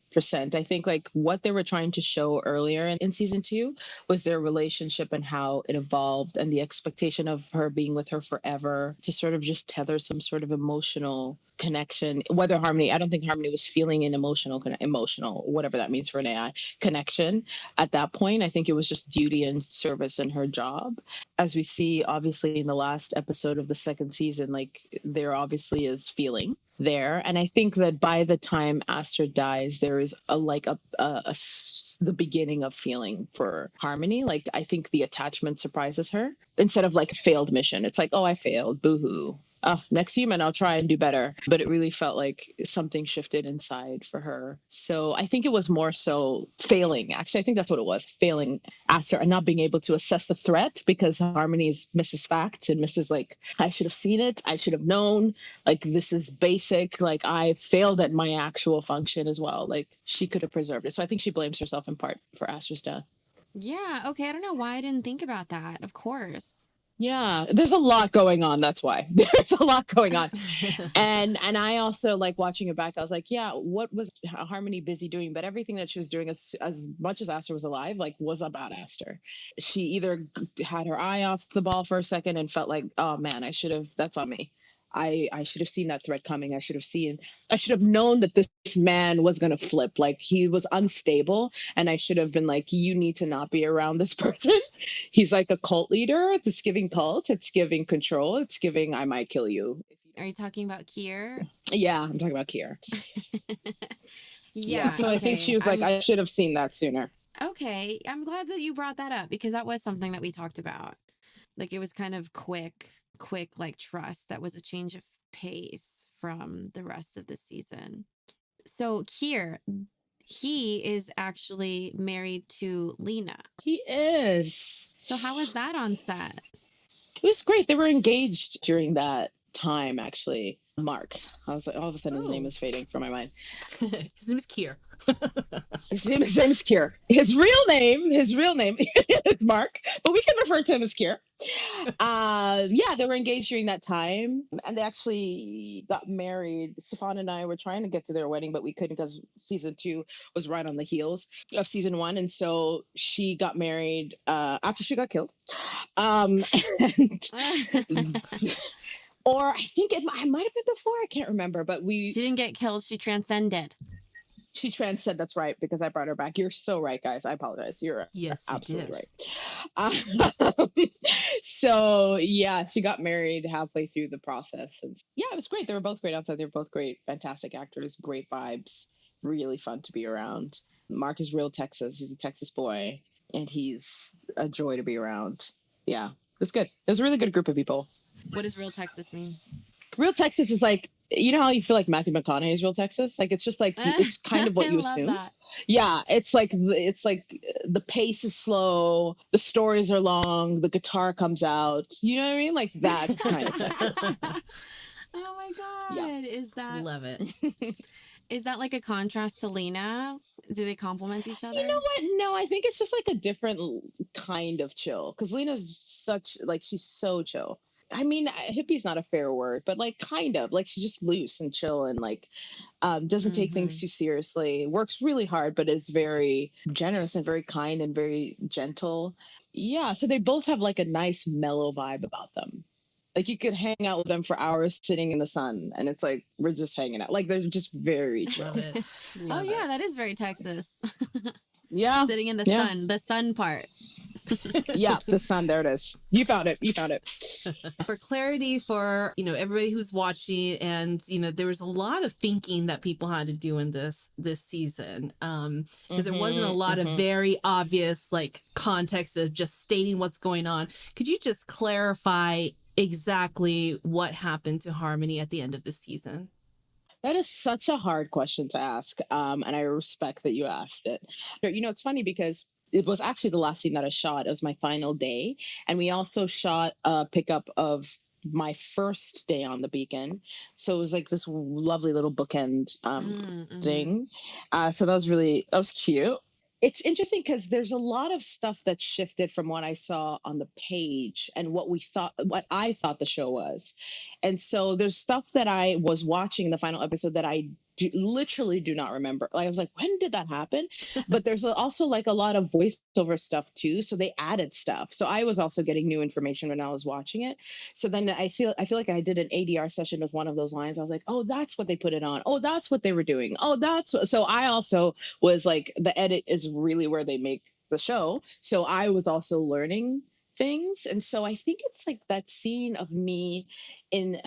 I think like what they were trying to show earlier in season 2 was their relationship and how it evolved and the expectation of her being with her forever to sort of just tether some sort of emotional connection. Whether Harmony, I don't think Harmony was feeling an emotional, whatever that means for an AI connection at that point. I think it was just duty and service in her job. As we see, obviously, in the last episode of the second season, like there obviously is feeling there. And I think that by the time Aster dies, there is the beginning of feeling for Harmony. Like I think the attachment surprises her instead of like a failed mission. It's like, oh, I failed. Boo-hoo. Oh, next human, I'll try and do better. But it really felt like something shifted inside for her. So I think it was more so failing. Actually, I think that's what it was. Failing Aster and not being able to assess the threat because Harmony is Mrs. Fact and Mrs. like, I should have seen it. I should have known. Like, this is basic. Like, I failed at my actual function as well. Like, she could have preserved it. So I think she blames herself in part for Aster's death. Yeah. Okay. I don't know why I didn't think about that. Of course. Yeah, there's a lot going on. That's why there's a lot going on. And I also like watching it back. I was like, yeah, what was Harmony busy doing? But everything that she was doing as much as Aster was alive, like was about Aster. She either had her eye off the ball for a second and felt like, oh man, that's on me. I should have seen that threat coming. I should have known that this man was going to flip. Like he was unstable and I should have been like, you need to not be around this person. He's like a cult leader. It's giving cult. It's giving control. It's giving, I might kill you if you Are you talking about Kier? Yeah, I'm talking about Kier. Yeah. So I think she was like, I should have seen that sooner. Okay. I'm glad that you brought that up because that was something that we talked about. Like it was kind of quick like trust. That was a change of pace from the rest of the season. So Kier, he is actually married to Lena. He is. So how was that on set? It was great. They were engaged during that time, actually. Mark. I was like, all of a sudden his name was fading from my mind. His name is Kier. His name is Kier. His real name is Mark, but we can refer to him as Kier. Yeah, they were engaged during that time, and they actually got married. Stefan and I were trying to get to their wedding, but we couldn't because season 2 was right on the heels of season 1, and so she got married after she got killed. And or I think it might have been before. I can't remember, but She didn't get killed. She transcended. She transcended. That's right, because I brought her back. You're so right, guys. I apologize. You're Yes, you absolutely did. right. So yeah, she got married halfway through the process, and yeah, it was great. They were both great outside. They were both great, fantastic actors, great vibes, really fun to be around. Mark is real Texas. He's a Texas boy, and he's a joy to be around. Yeah, it was good. It was a really good group of people. What does real Texas mean? Real Texas is like, you know how you feel like Matthew McConaughey is real Texas? Like, it's just like, it's kind of what you assume. That. Yeah, it's like the pace is slow, the stories are long, the guitar comes out. You know what I mean? Like that kind of Texas. Oh my God. Yeah. Is that Love it. Is that like a contrast to Lena? Do they complement each other? You know what? No, I think it's just like a different kind of chill. Because Lena's such, like, she's so chill. I mean, hippie's not a fair word, but like kind of like she's just loose and chill and like doesn't take things too seriously, works really hard, but is very generous and very kind and very gentle. Yeah. So they both have like a nice mellow vibe about them. Like you could hang out with them for hours sitting in the sun and it's like, we're just hanging out. Like they're just very chill. Love it. Oh yeah, that is very Texas. Yeah. Sitting in the sun part. Yeah, the sun. There it is. You found it. For clarity for, everybody who's watching, and, there was a lot of thinking that people had to do in this season. Because there wasn't a lot of very obvious like context of just stating what's going on. Could you just clarify exactly what happened to Harmony at the end of the season? That is such a hard question to ask. And I respect that you asked it. It's funny because it was actually the last scene that I shot. It was my final day. And we also shot a pickup of my first day on the Beacon. So it was like this lovely little bookend thing. So that was cute. It's interesting because there's a lot of stuff that shifted from what I saw on the page and what I thought the show was. And so there's stuff that I was watching in the final episode that I literally do not remember. Like I was like, when did that happen? But there's also like a lot of voiceover stuff too. So they added stuff. So I was also getting new information when I was watching it. So then I feel like I did an ADR session with one of those lines. I was like, oh, that's what they put it on. Oh, that's what they were doing. Oh, so I also was like, the edit is really where they make the show. So I was also learning things. And so I think it's like that scene of me in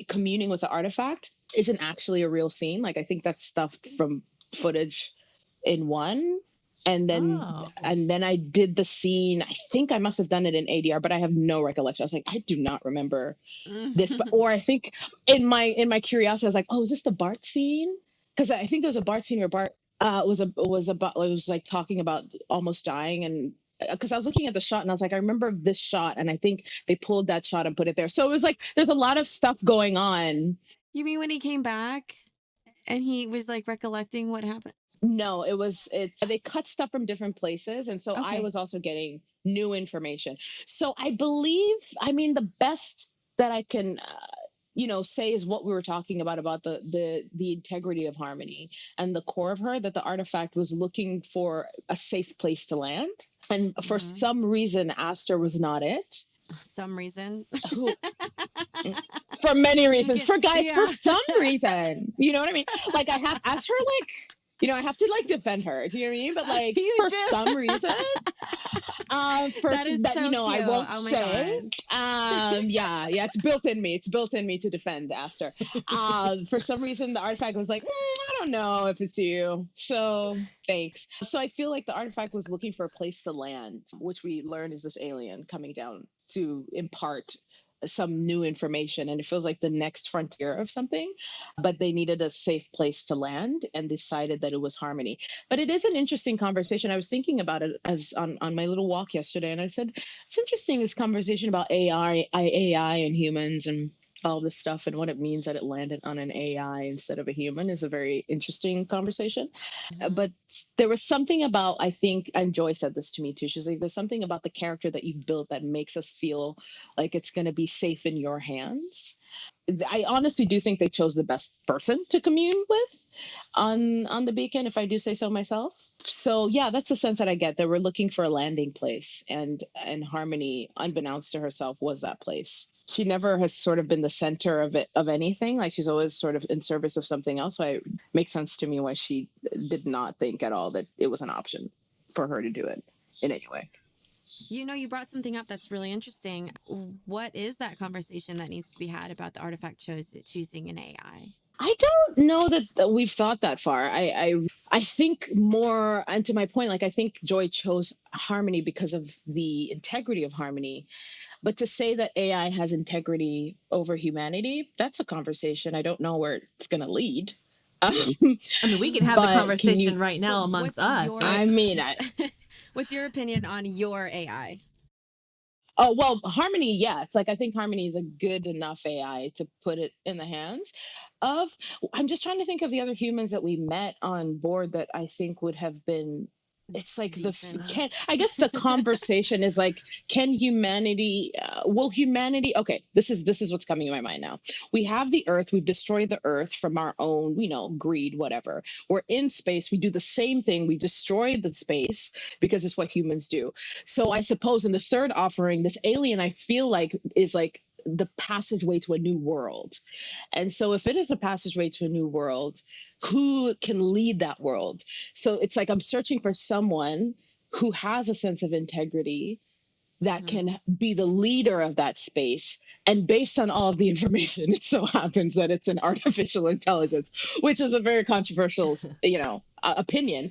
communing with the artifact isn't actually a real scene. Like I think that's stuff from footage in one. And then I did the scene. I think I must have done it in ADR, but I have no recollection. I was like, I do not remember this. Or I think in my curiosity, I was like, oh, is this the Bart scene? Because I think there was a Bart scene where Bart was like talking about almost dying, and because I was looking at the shot and I was like, I remember this shot, and I think they pulled that shot and put it there. So it was like there's a lot of stuff going on. You mean when he came back and he was like recollecting what happened? No, they cut stuff from different places. And so I was also getting new information. So I believe, the best that I can, say is what we were talking about the integrity of Harmony and the core of her, that the artifact was looking for a safe place to land. And for some reason, Aster was not it. Some reason? For many reasons. For some reason. You know what I mean? Like I have asked her, like, I have to like defend her. Do you know what I mean? But like some reason, That is that so I cute. won't Oh my say. God. Yeah, it's built in me. It's built in me to defend Aster. For some reason, the artifact was like, I don't know if it's you. So thanks. So I feel like the artifact was looking for a place to land, which we learned is this alien coming down to impart some new information, and it feels like the next frontier of something, but they needed a safe place to land and decided that it was Harmony. But it is an interesting conversation. I was thinking about it as on my little walk yesterday, and I said it's interesting, this conversation about AI and humans and all this stuff, and what it means that it landed on an AI instead of a human is a very interesting conversation. But there was something about, I think, and Joy said this to me too. She's like, there's something about the character that you've built that makes us feel like it's going to be safe in your hands. I honestly do think they chose the best person to commune with on the beacon, if I do say so myself. So yeah, that's the sense that I get. They were looking for a landing place, and Harmony, unbeknownst to herself, was that place. She never has sort of been the center of anything. Like, she's always sort of in service of something else. So it makes sense to me why she did not think at all that it was an option for her to do it in any way. You brought something up that's really interesting. What is that conversation that needs to be had about the artifact choosing an AI? I don't know that we've thought that far. I think more, and to my point, like, I think Joy chose Harmony because of the integrity of Harmony. But to say that AI has integrity over humanity, that's a conversation. I don't know where it's going to lead. I mean, we can have the conversation right now amongst us. Right? I mean, what's your opinion on your AI? Oh, well, Harmony, yes. Like, I think Harmony is a good enough AI to put it in the hands of. I'm just trying to think of the other humans that we met on board that I think would have been. It's like I guess the conversation is like, can humanity, will humanity, okay, this is what's coming in my mind now. We have the Earth, we've destroyed the Earth from our own, greed, whatever. We're in space, we do the same thing, we destroy the space because it's what humans do. So I suppose in the third offering, this alien, I feel like, is like the passageway to a new world. And so if it is a passageway to a new world, who can lead that world? So it's like I'm searching for someone who has a sense of integrity that can be the leader of that space. And based on all of the information, it so happens that it's an artificial intelligence, which is a very controversial, opinion.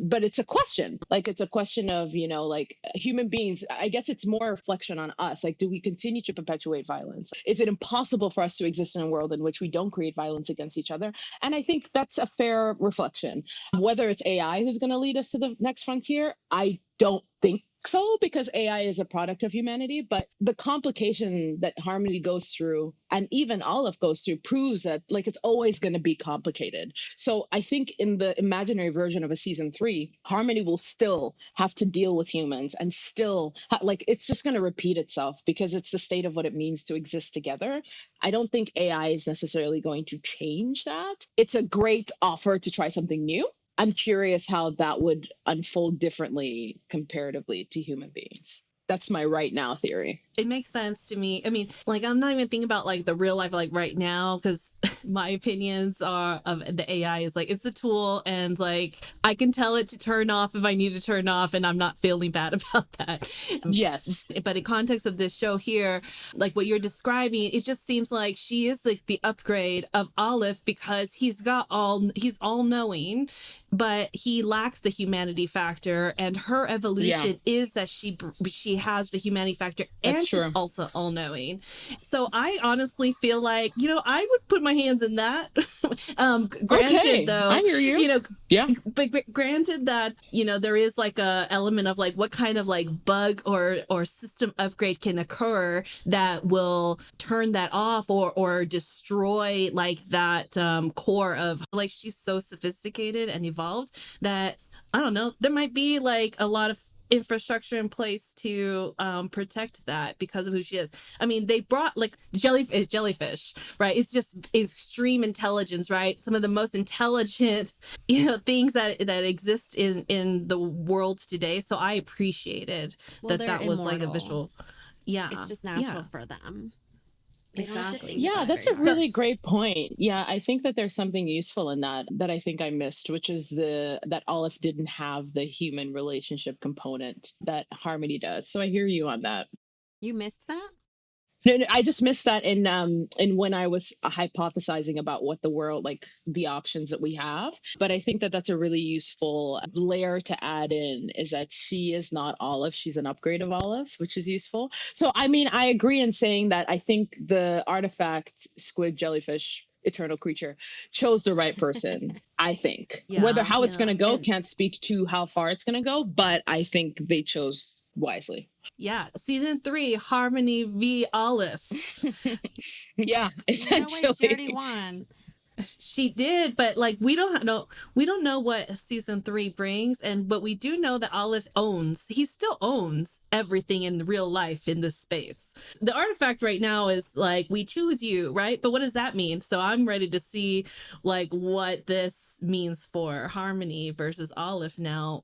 But it's a question. Like, it's a question of, like, human beings. I guess it's more a reflection on us. Like, do we continue to perpetuate violence? Is it impossible for us to exist in a world in which we don't create violence against each other? And I think that's a fair reflection. Whether it's AI who's going to lead us to the next frontier, I don't think so, because AI is a product of humanity. But the complication that Harmony goes through, and even Olive goes through, proves that, like, it's always going to be complicated. So I think in the imaginary version of a season 3, Harmony will still have to deal with humans, and still it's just going to repeat itself, because it's the state of what it means to exist together. I don't think AI is necessarily going to change that. It's a great offer to try something new. I'm curious how that would unfold differently comparatively to human beings. That's my right now theory. It makes sense to me. I mean, like, I'm not even thinking about like the real life, like right now, because my opinions are of the AI is like, it's a tool, and like I can tell it to turn off if I need to turn off, and I'm not feeling bad about that. Yes. But in context of this show here, like what you're describing, it just seems like she is like the upgrade of Olive, because he's all knowing, but he lacks the humanity factor, and her evolution is that she has the humanity factor, and she's also all knowing. So I honestly feel like, I would put my hands in that. Granted, though, I hear you. But granted that, there is like a element of like what kind of like bug or system upgrade can occur that will turn that off or destroy like that core of, like, she's so sophisticated and evolved that, I don't know, there might be like a lot of infrastructure in place to protect that because of who she is. I mean, they brought like jellyfish, right? It's just extreme intelligence, right? Some of the most intelligent, things that exist in the world today. So I appreciated that was immortal. Like a visual. Yeah. It's just natural for them. They don't have to Exactly. think Yeah, about it that's very a hard. really great point. Yeah, I think that there's something useful in that I think I missed, which is the that Olive didn't have the human relationship component that Harmony does. So I hear you on that. You missed that? No, no, I just missed that in when I was hypothesizing about what the world, like the options that we have. But I think that that's a really useful layer to add in, is that she is not Olive, she's an upgrade of Olive, which is useful. So I mean, I agree in saying that I think the artifact squid jellyfish eternal creature chose the right person. I think whether Yeah, how it's going yeah. to go And can't speak to how far it's going to go, but I think they chose wisely. yeah, season 3, Harmony v. Olive. Yeah, No way, she already essentially. won. She did, but like we don't know what season 3 brings, but we do know that Olive he still owns everything in real life in this space. The artifact right now is like, we choose you, right? But what does that mean? So I'm ready to see like what this means for Harmony versus Olive now.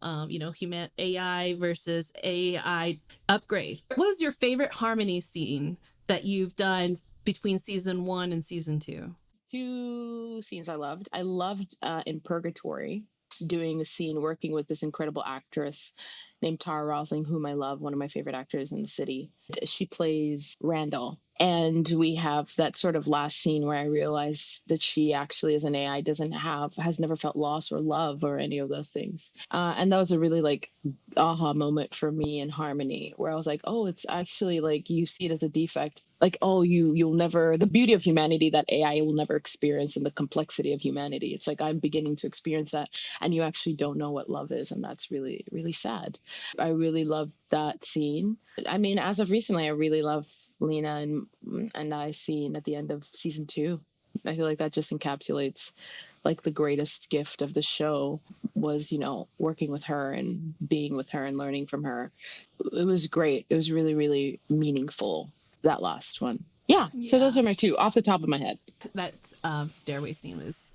Human AI versus AI upgrade. What was your favorite Harmony scene that you've done between season 1 and season 2? Two scenes I loved. I loved in Purgatory doing a scene working with this incredible actress named Tara Rosling, whom I love, one of my favorite actors in the city. She plays Randall. And we have that sort of last scene where I realized that she actually, as an AI, has never felt loss or love or any of those things. And that was a really like aha moment for me in Harmony, where I was like, oh, it's actually like you see it as a defect. Like, oh, you'll never, the beauty of humanity that AI will never experience, and the complexity of humanity. It's like I'm beginning to experience that, and you actually don't know what love is. And that's really, really sad. I really love that scene. I mean, as of recently, I really love Lena and I scene at the end of season 2. I feel like that just encapsulates like the greatest gift of the show was, working with her and being with her and learning from her. It was great. It was really, really meaningful, that last one. Yeah. So those Yeah. are my two off the top of my head. That stairway scene was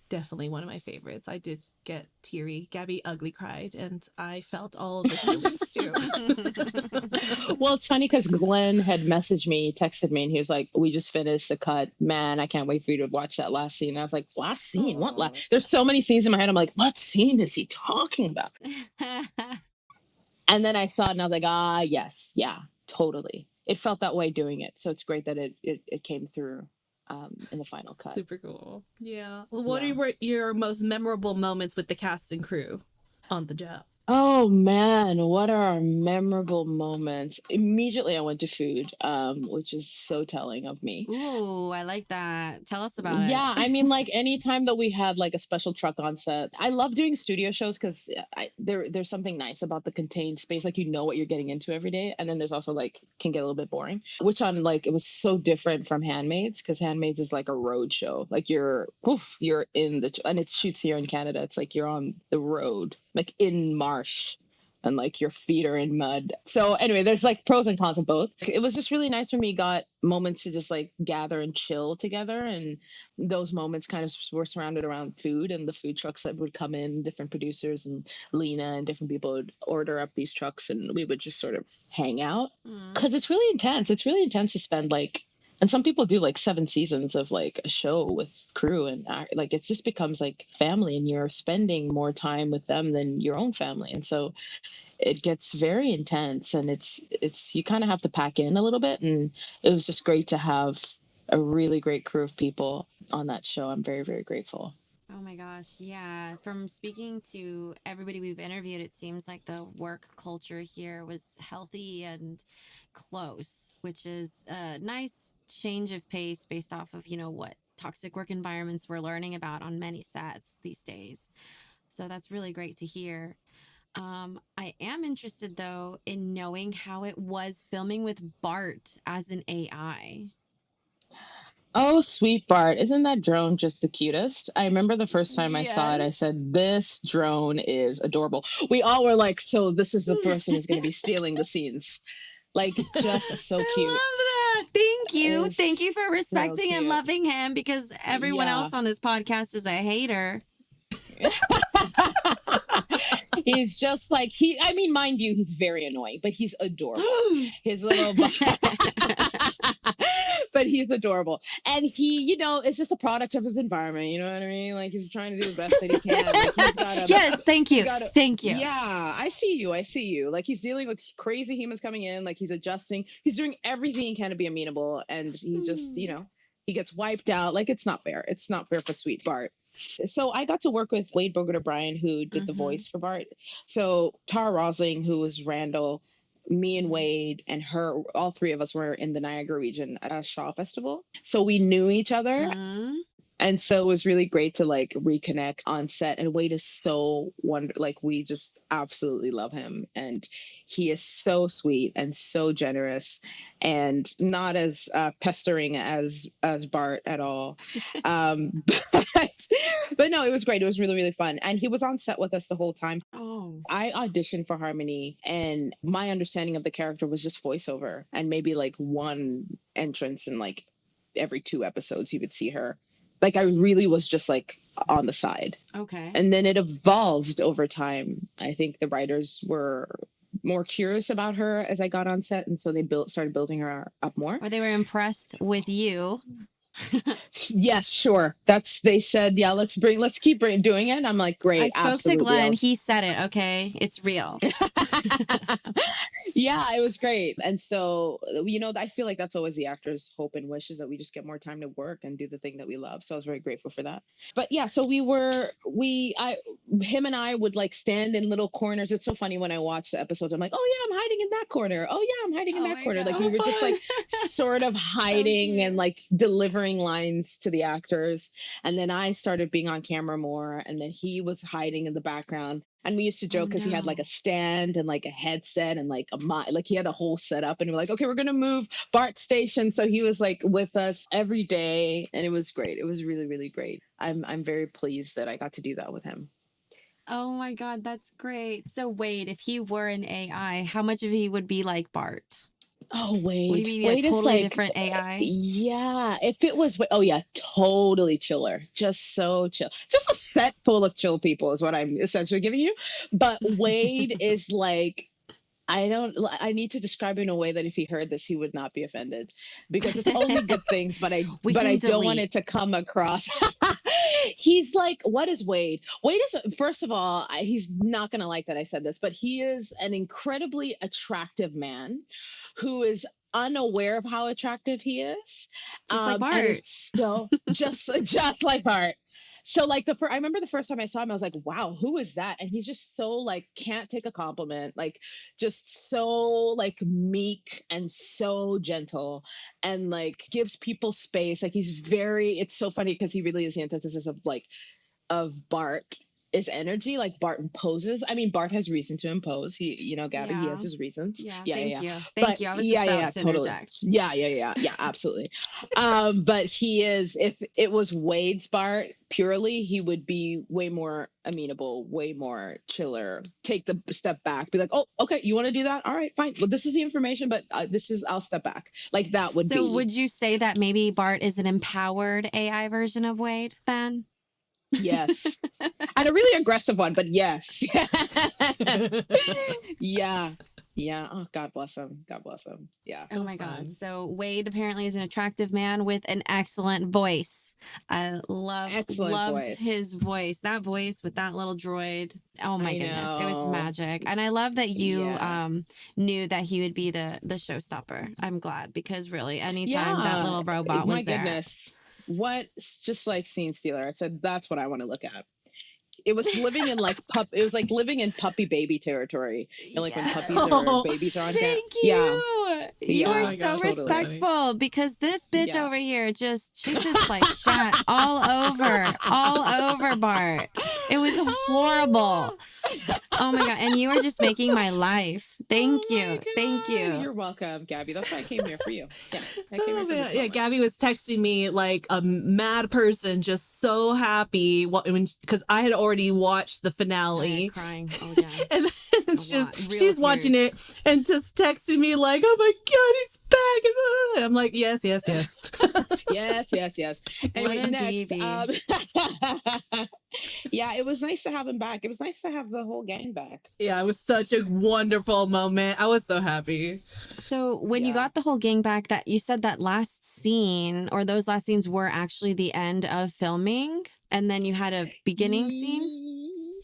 definitely one of my favorites. I did get teary. Gabby ugly cried, and I felt all of the feelings too. Well, it's funny because Glenn had texted me, and he was like, we just finished the cut. Man, I can't wait for you to watch that last scene. And I was like, last scene? What? Oh. There's so many scenes in my head. I'm like, what scene is he talking about? And then I saw it and I was like, yes. Yeah, totally. It felt that way doing it. So it's great that it came through in the final cut. Super cool. Yeah. Well, what Yeah. were your most memorable moments with the cast and crew on the job? Oh man, what are our memorable moments? Immediately I went to food, which is so telling of me. Ooh, I like that. Tell us about it. Yeah, I mean, like anytime that we had like a special truck on set, I love doing studio shows because there's something nice about the contained space. Like, you know what you're getting into every day, and then there's also like can get a little bit boring. Which on like it was so different from Handmaids, because Handmaids is like a road show. Like you're in and it shoots here in Canada. It's like you're on the road, like in marsh, and like your feet are in mud. So anyway, there's like pros and cons of both. It was just really nice for me. Got moments to just like gather and chill together, and those moments kind of were surrounded around food and the food trucks that would come in. Different producers and Lena and different people would order up these trucks, and we would just sort of hang out, because it's really intense. It's really intense to spend like, and some people do like 7 seasons of like a show with crew, and like it just becomes like family, and you're spending more time with them than your own family. And so it gets very intense, and it's you kind of have to pack in a little bit. And it was just great to have a really great crew of people on that show. I'm very, very grateful. Oh my gosh, yeah. From speaking to everybody we've interviewed, it seems like the work culture here was healthy and close, which is a nice change of pace based off of, what toxic work environments we're learning about on many sets these days. So that's really great to hear. I am interested, though, in knowing how it was filming with Bart as an AI. Oh, sweet Bart. Isn't that drone just the cutest? I remember the first time I saw it, I Yes. said, this drone is adorable. We all were like, so this is the person who's going to be stealing the scenes. Like, just so I cute. love that. Thank you. Is Thank you for respecting and cute. loving him, because everyone Yeah. else on this podcast is a hater. He's just like, I mean, mind you, he's very annoying, but he's adorable. His little, but but he's adorable. And he, you know, is just a product of his environment. You know what I mean? Like he's trying to do the best that he can. Like he's got a, Yes, thank you. Thank you. Yeah, I see you. I see you. Like he's dealing with crazy humans coming in. Like he's adjusting. He's doing everything he can to be amenable. And he just, you know, he gets wiped out. Like it's not fair. It's not fair for sweet Bart. So I got to work with Wade Bogart O'Brien, who did the voice for Bart. So Tara Rosling, who was Randall, me and Wade and her, all three of us were in the Niagara region at a Shaw Festival. So we knew each other. And so it was really great to like reconnect on set. And Wade is so wonderful. Like we just absolutely love him. And he is so sweet and so generous and not as pestering as Bart at all. But no, it was great. It was really, really fun. And he was on set with us the whole time. I auditioned for Harmony, and my understanding of the character was just voiceover and maybe like one entrance in like every 2 episodes you would see her. Like I really was just like on the side. Okay. And then it evolved over time. I think the writers were more curious about her as I got on set, and so they started building her up more. Or they were impressed with you. Yes, sure. They said, yeah, let's keep doing it. And I'm like, great. I spoke absolutely. to Glenn. He said it. Okay. It's real. Yeah, it was great. And so, you know, I feel like that's always the actor's hope and wish, is that we just get more time to work and do the thing that we love. So I was very grateful for that. But yeah, so him and I would like stand in little corners. It's so funny when I watch the episodes, I'm like, oh yeah, I'm hiding in that corner. Oh yeah, I'm hiding in that corner. Like we were just like sort of hiding and like delivering lines to the actors. And then I started being on camera more, and then he was hiding in the background. And we used to joke because he had like a stand and like a headset and like like he had a whole setup, and we're like, okay, we're gonna move Bart's station. So he was like with us every day, and it was great. It was really, really great. I'm very pleased that I got to do that with him. Oh my God, that's great. So Wade, if he were an AI, how much of he would be like Bart? Oh, Wade. Would he be Wade a totally is like, different AI? Yeah. If it was, oh yeah, totally chiller. Just so chill. Just a set full of chill people is what I'm essentially giving you. But Wade is like, I need to describe him in a way that if he heard this, he would not be offended, because it's only good things, but I don't want it to come across. He's like, what is Wade? Wade is, first of all, he's not going to like that I said this, but he is an incredibly attractive man who is unaware of how attractive he is. Just like Bart. So just like Bart. So like I remember the first time I saw him, I was like, wow, who is that? And he's just so like, can't take a compliment, like just so like meek and so gentle, and like gives people space. Like it's so funny because he really is the antithesis of Bart. Is energy. Like Bart imposes. I mean, Bart has reason to impose. He, you know, Gabby, he has his reasons. Yeah. Thank you. I was about to totally. interject. Yeah, absolutely. But he is, if it was Wade's Bart purely, he would be way more amenable, way more chiller, take the step back, be like, oh, okay, you want to do that? All right, fine. Well, this is the information, but I'll step back. Like that would be. So would you say that maybe Bart is an empowered AI version of Wade then? Yes. And a really aggressive one, but yes. Yeah. Oh, God bless him. Yeah. Oh my God. So Wade apparently is an attractive man with an excellent voice. I loved his voice. That voice with that little droid. Oh my goodness. It was magic. And I love that you knew that he would be the showstopper. I'm glad, because really anytime that little robot was there. My goodness. What, just like Scene Stealer, I said, that's what I want to look at. It was living in like it was like living in puppy baby territory. You know, like when puppies or babies are on camera. Thank you. Yeah. You are so respectful, because this bitch over here she just like shat all over Bart. It was horrible. Oh my God. And you were just making my life. Thank you. You're welcome, Gabby. That's why I came here for you. Yeah. I came here for this moment. Gabby was texting me like a mad person, just so happy because I had already watched the finale. Crying. Oh yeah. And then she's watching it and just texting me like, oh my God, he's back. And I'm like, yes, yes, yes. Yes. Anyway, What a next. DB. Yeah, it was nice to have him back. It was nice to have the whole gang back. Yeah, it was such a wonderful moment. I was so happy. So when you Yeah. got the whole gang back, that you said that last scene or those last scenes were actually the end of filming, and then you had a beginning scene.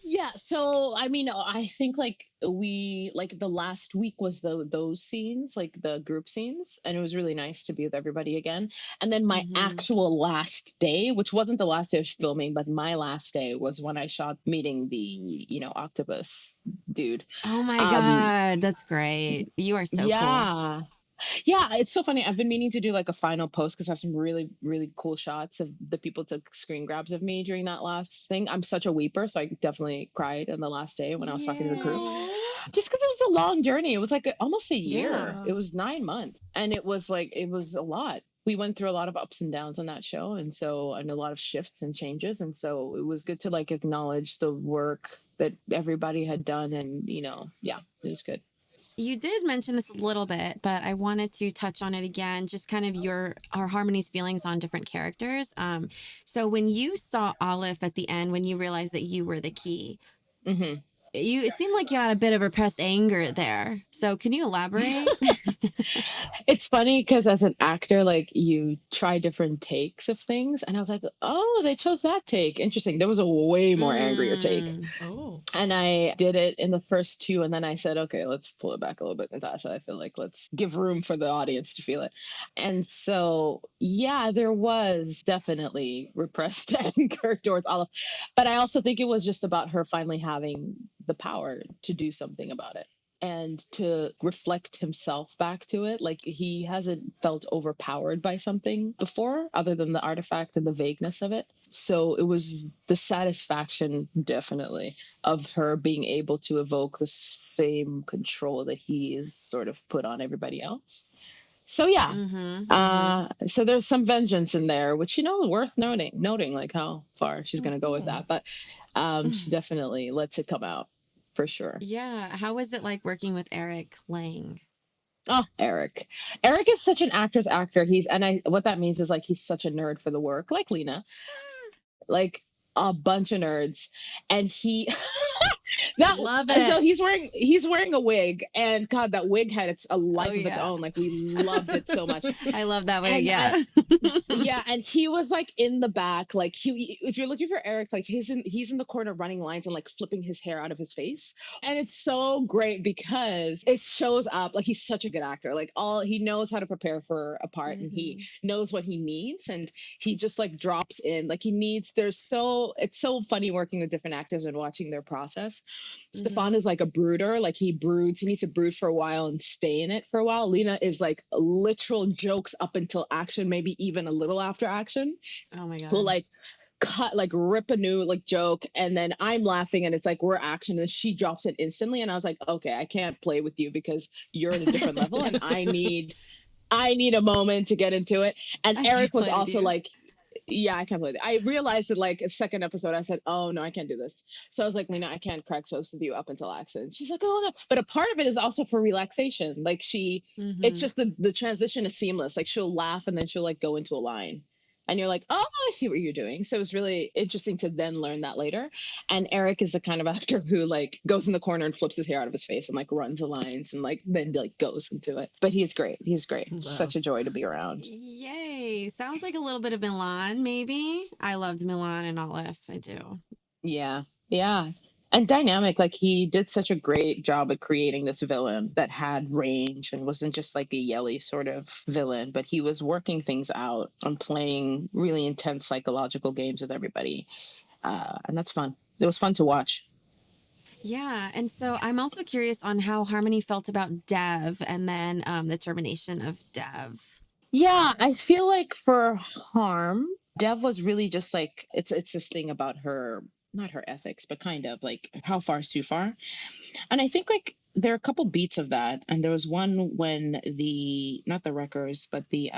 Yeah, so I mean, I think like the last week was those scenes, like the group scenes, and it was really nice to be with everybody again. And then my actual last day, which wasn't the last day of filming, but my last day was when I shot meeting the octopus dude. Oh my God, that's great. You are so cool. Yeah. Yeah, it's so funny. I've been meaning to do like a final post because I have some really, really cool shots of the people took screen grabs of me during that last thing. I'm such a weeper, so I definitely cried on the last day when I was talking to the crew. Just because it was a long journey. It was like almost a year. Yeah. It was 9 months. And it was a lot. We went through a lot of ups and downs on that show. And a lot of shifts and changes. And so it was good to like acknowledge the work that everybody had done. And, yeah, it was good. You did mention this a little bit, but I wanted to touch on it again, just kind of our Harmony's feelings on different characters. So when you saw Olive at the end, when you realized that you were the key, it seemed like you had a bit of repressed anger there. So can you elaborate? It's funny because as an actor, like you try different takes of things, and I was like, oh, they chose that take. Interesting. There was a way more angrier take. Oh. And I did it in the first two, and then I said, okay, let's pull it back a little bit, Natasha. I feel like let's give room for the audience to feel it. And so, yeah, there was definitely repressed anger towards Olive. But I also think it was just about her finally having the power to do something about it and to reflect himself back to it. Like he hasn't felt overpowered by something before other than the artifact and the vagueness of it. So it was the satisfaction definitely of her being able to evoke the same control that he is sort of put on everybody else. So yeah, so there's some vengeance in there, which, worth noting like how far she's going to go with that. But she definitely lets it come out. For sure. Yeah. How was it like working with Eric Lang? Oh, Eric. Eric is such an actor's actor. What that means is like he's such a nerd for the work, like Lena. Like a bunch of nerds. And he Love it. So he's wearing a wig, and God, that wig had a life of its own. Like we loved it so much. I love that wig. Yeah. Yeah, and he was like in the back, like if you're looking for Eric, like he's in the corner running lines and like flipping his hair out of his face. And it's so great because it shows up like he's such a good actor. Like he knows how to prepare for a part, and he knows what he needs, and he just like drops in like he needs. It's so funny working with different actors and watching their process. Stefan is like a brooder, like he needs to brood for a while and stay in it for a while. Lena is like literal jokes up until action, maybe even a little after action. Oh my God. Who like cut, like rip a new like joke, and then I'm laughing and it's like we're action, and she drops it instantly, and I was like, okay, I can't play with you because you're at a different level and I need a moment to get into it. And Eric was also like, yeah, I can't believe it. I realized that like a second episode, I said, oh no, I can't do this. So I was like, Lena, I can't crack jokes with you up until action. She's like, oh no. But a part of it is also for relaxation. Like it's just the transition is seamless. Like she'll laugh and then she'll like go into a line. And you're like, oh, I see what you're doing. So it's really interesting to then learn that later. And Eric is the kind of actor who like goes in the corner and flips his hair out of his face and like runs the lines and like then like goes into it. But he's great. He's great. Wow. Such a joy to be around. Yay. Sounds like a little bit of Milan, maybe. I loved Milan and Olive. I do. Yeah. Yeah. And dynamic, like he did such a great job at creating this villain that had range and wasn't just like a yelly sort of villain, but he was working things out and playing really intense psychological games with everybody. And that's fun. It was fun to watch. Yeah. And so I'm also curious on how Harmony felt about Dev and then the termination of Dev. Yeah, I feel like for Harm, Dev was really just like, it's this thing about her, not her ethics, but kind of like how far is too far. And I think like there are a couple beats of that. And there was one when not the wreckers, but the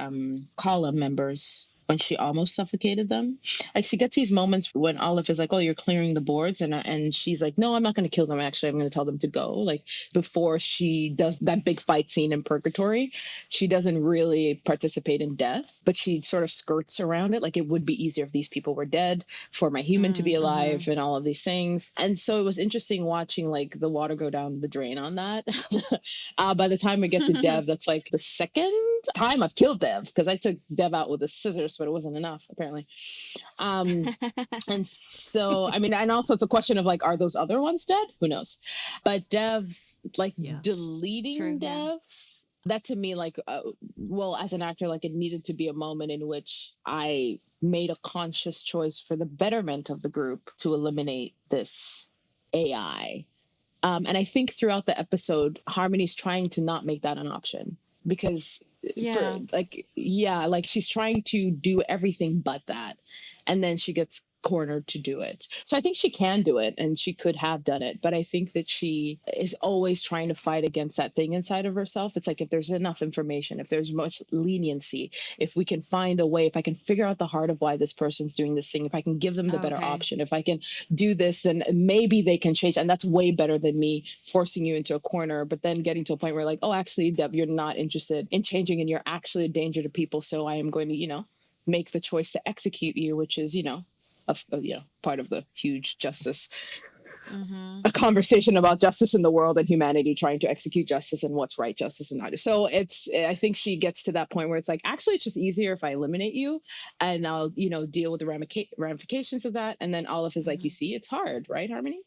column members when she almost suffocated them. Like she gets these moments when Olive is like, "Oh, you're clearing the boards," and she's like, "No, I'm not going to kill them. Actually, I'm going to tell them to go." Like before she does that big fight scene in Purgatory, she doesn't really participate in death, but she sort of skirts around it. Like it would be easier if these people were dead for my human to be alive and all of these things. And so it was interesting watching like the water go down the drain on that. By the time we get to Dev, that's like the second time I've killed Dev because I took Dev out with the scissors, but it wasn't enough apparently. And so, I mean, and also it's a question of like, are those other ones dead? Who knows? But Dev, like deleting Dev, that to me, like, well, as an actor, like it needed to be a moment in which I made a conscious choice for the betterment of the group to eliminate this AI. And I think throughout the episode, Harmony's trying to not make that an option because like she's trying to do everything but that. And then she gets cornered to do it. So I think she can do it and she could have done it. But I think that she is always trying to fight against that thing inside of herself. It's like if there's enough information, if there's much leniency, if we can find a way, if I can figure out the heart of why this person's doing this thing, if I can give them the better option, if I can do this, then maybe they can change. And that's way better than me forcing you into a corner, but then getting to a point where like, oh, actually, Deb, you're not interested in changing and you're actually a danger to people. So I am going to, make the choice to execute you, which is, part of the huge justice, a conversation about justice in the world and humanity trying to execute justice and what's right justice and not. So I think she gets to that point where it's like, actually, it's just easier if I eliminate you and I'll, deal with the ramifications of that. And then Olive is like, you see, it's hard, right, Harmony?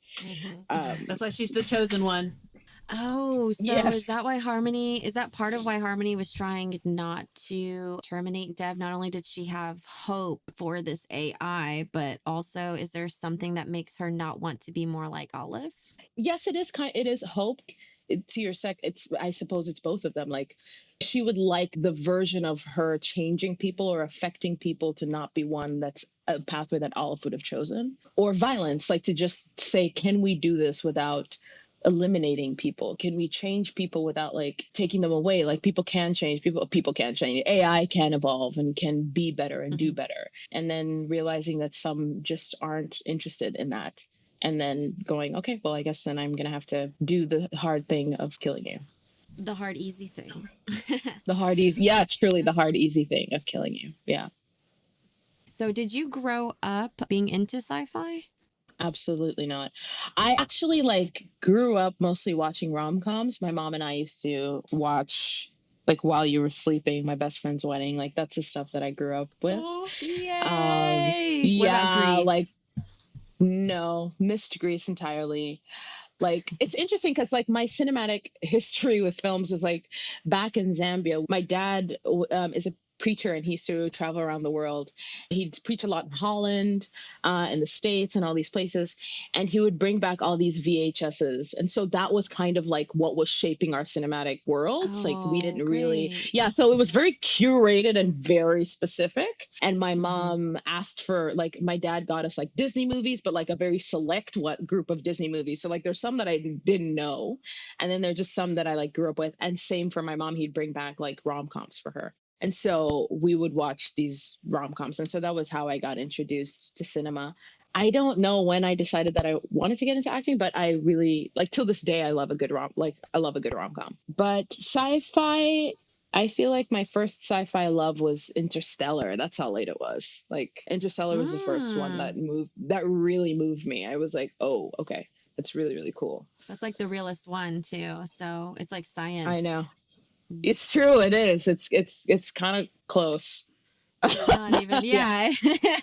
That's why she's the chosen one. Oh, so is that part of why Harmony was trying not to terminate Deb? Not only did she have hope for this AI, but also is there something that makes her not want to be more like Olive? Yes, it is hope. To your I suppose it's both of them. Like she would like the version of her changing people or affecting people to not be one that's a pathway that Olive would have chosen, or violence, like to just say, can we do this without eliminating people? Can we change people without like taking them away? Like people can change, people can change, AI can evolve and can be better and do better. And then realizing that some just aren't interested in that. And then going, okay, well, I guess then I'm going to have to do the hard thing of killing you. The hard, easy thing. The hard, easy. Yeah, it's truly the hard, easy thing of killing you. Yeah. So did you grow up being into sci-fi? Absolutely not. I actually grew up mostly watching rom-coms. My mom and I used to watch like While You Were Sleeping, My Best Friend's Wedding. Like that's the stuff that I grew up with. Oh, yay! What about Grease? No, missed Grease entirely. Like it's interesting because like my cinematic history with films is like back in Zambia. My dad is a preacher and he used to travel around the world. He'd preach a lot in Holland, in the States and all these places. And he would bring back all these VHSs. And so that was kind of like what was shaping our cinematic worlds. Like we didn't really, so it was very curated and very specific. And my mom asked for my dad got us like Disney movies, but like a very select group of Disney movies. So like there's some that I didn't know. And then there's just some that I grew up with. And same for my mom, he'd bring back like rom-coms for her. And so we would watch these rom-coms. And so that was how I got introduced to cinema. I don't know when I decided that I wanted to get into acting, but I really till this day, I love a good rom-com. But sci-fi, I feel like my first sci-fi love was Interstellar. That's how late it was. Interstellar was the first one that really moved me. I was like, oh, okay. That's really, really cool. That's like the realest one too. So it's like science. I know. It's true. It is. It's kind of close. Not even. Yeah.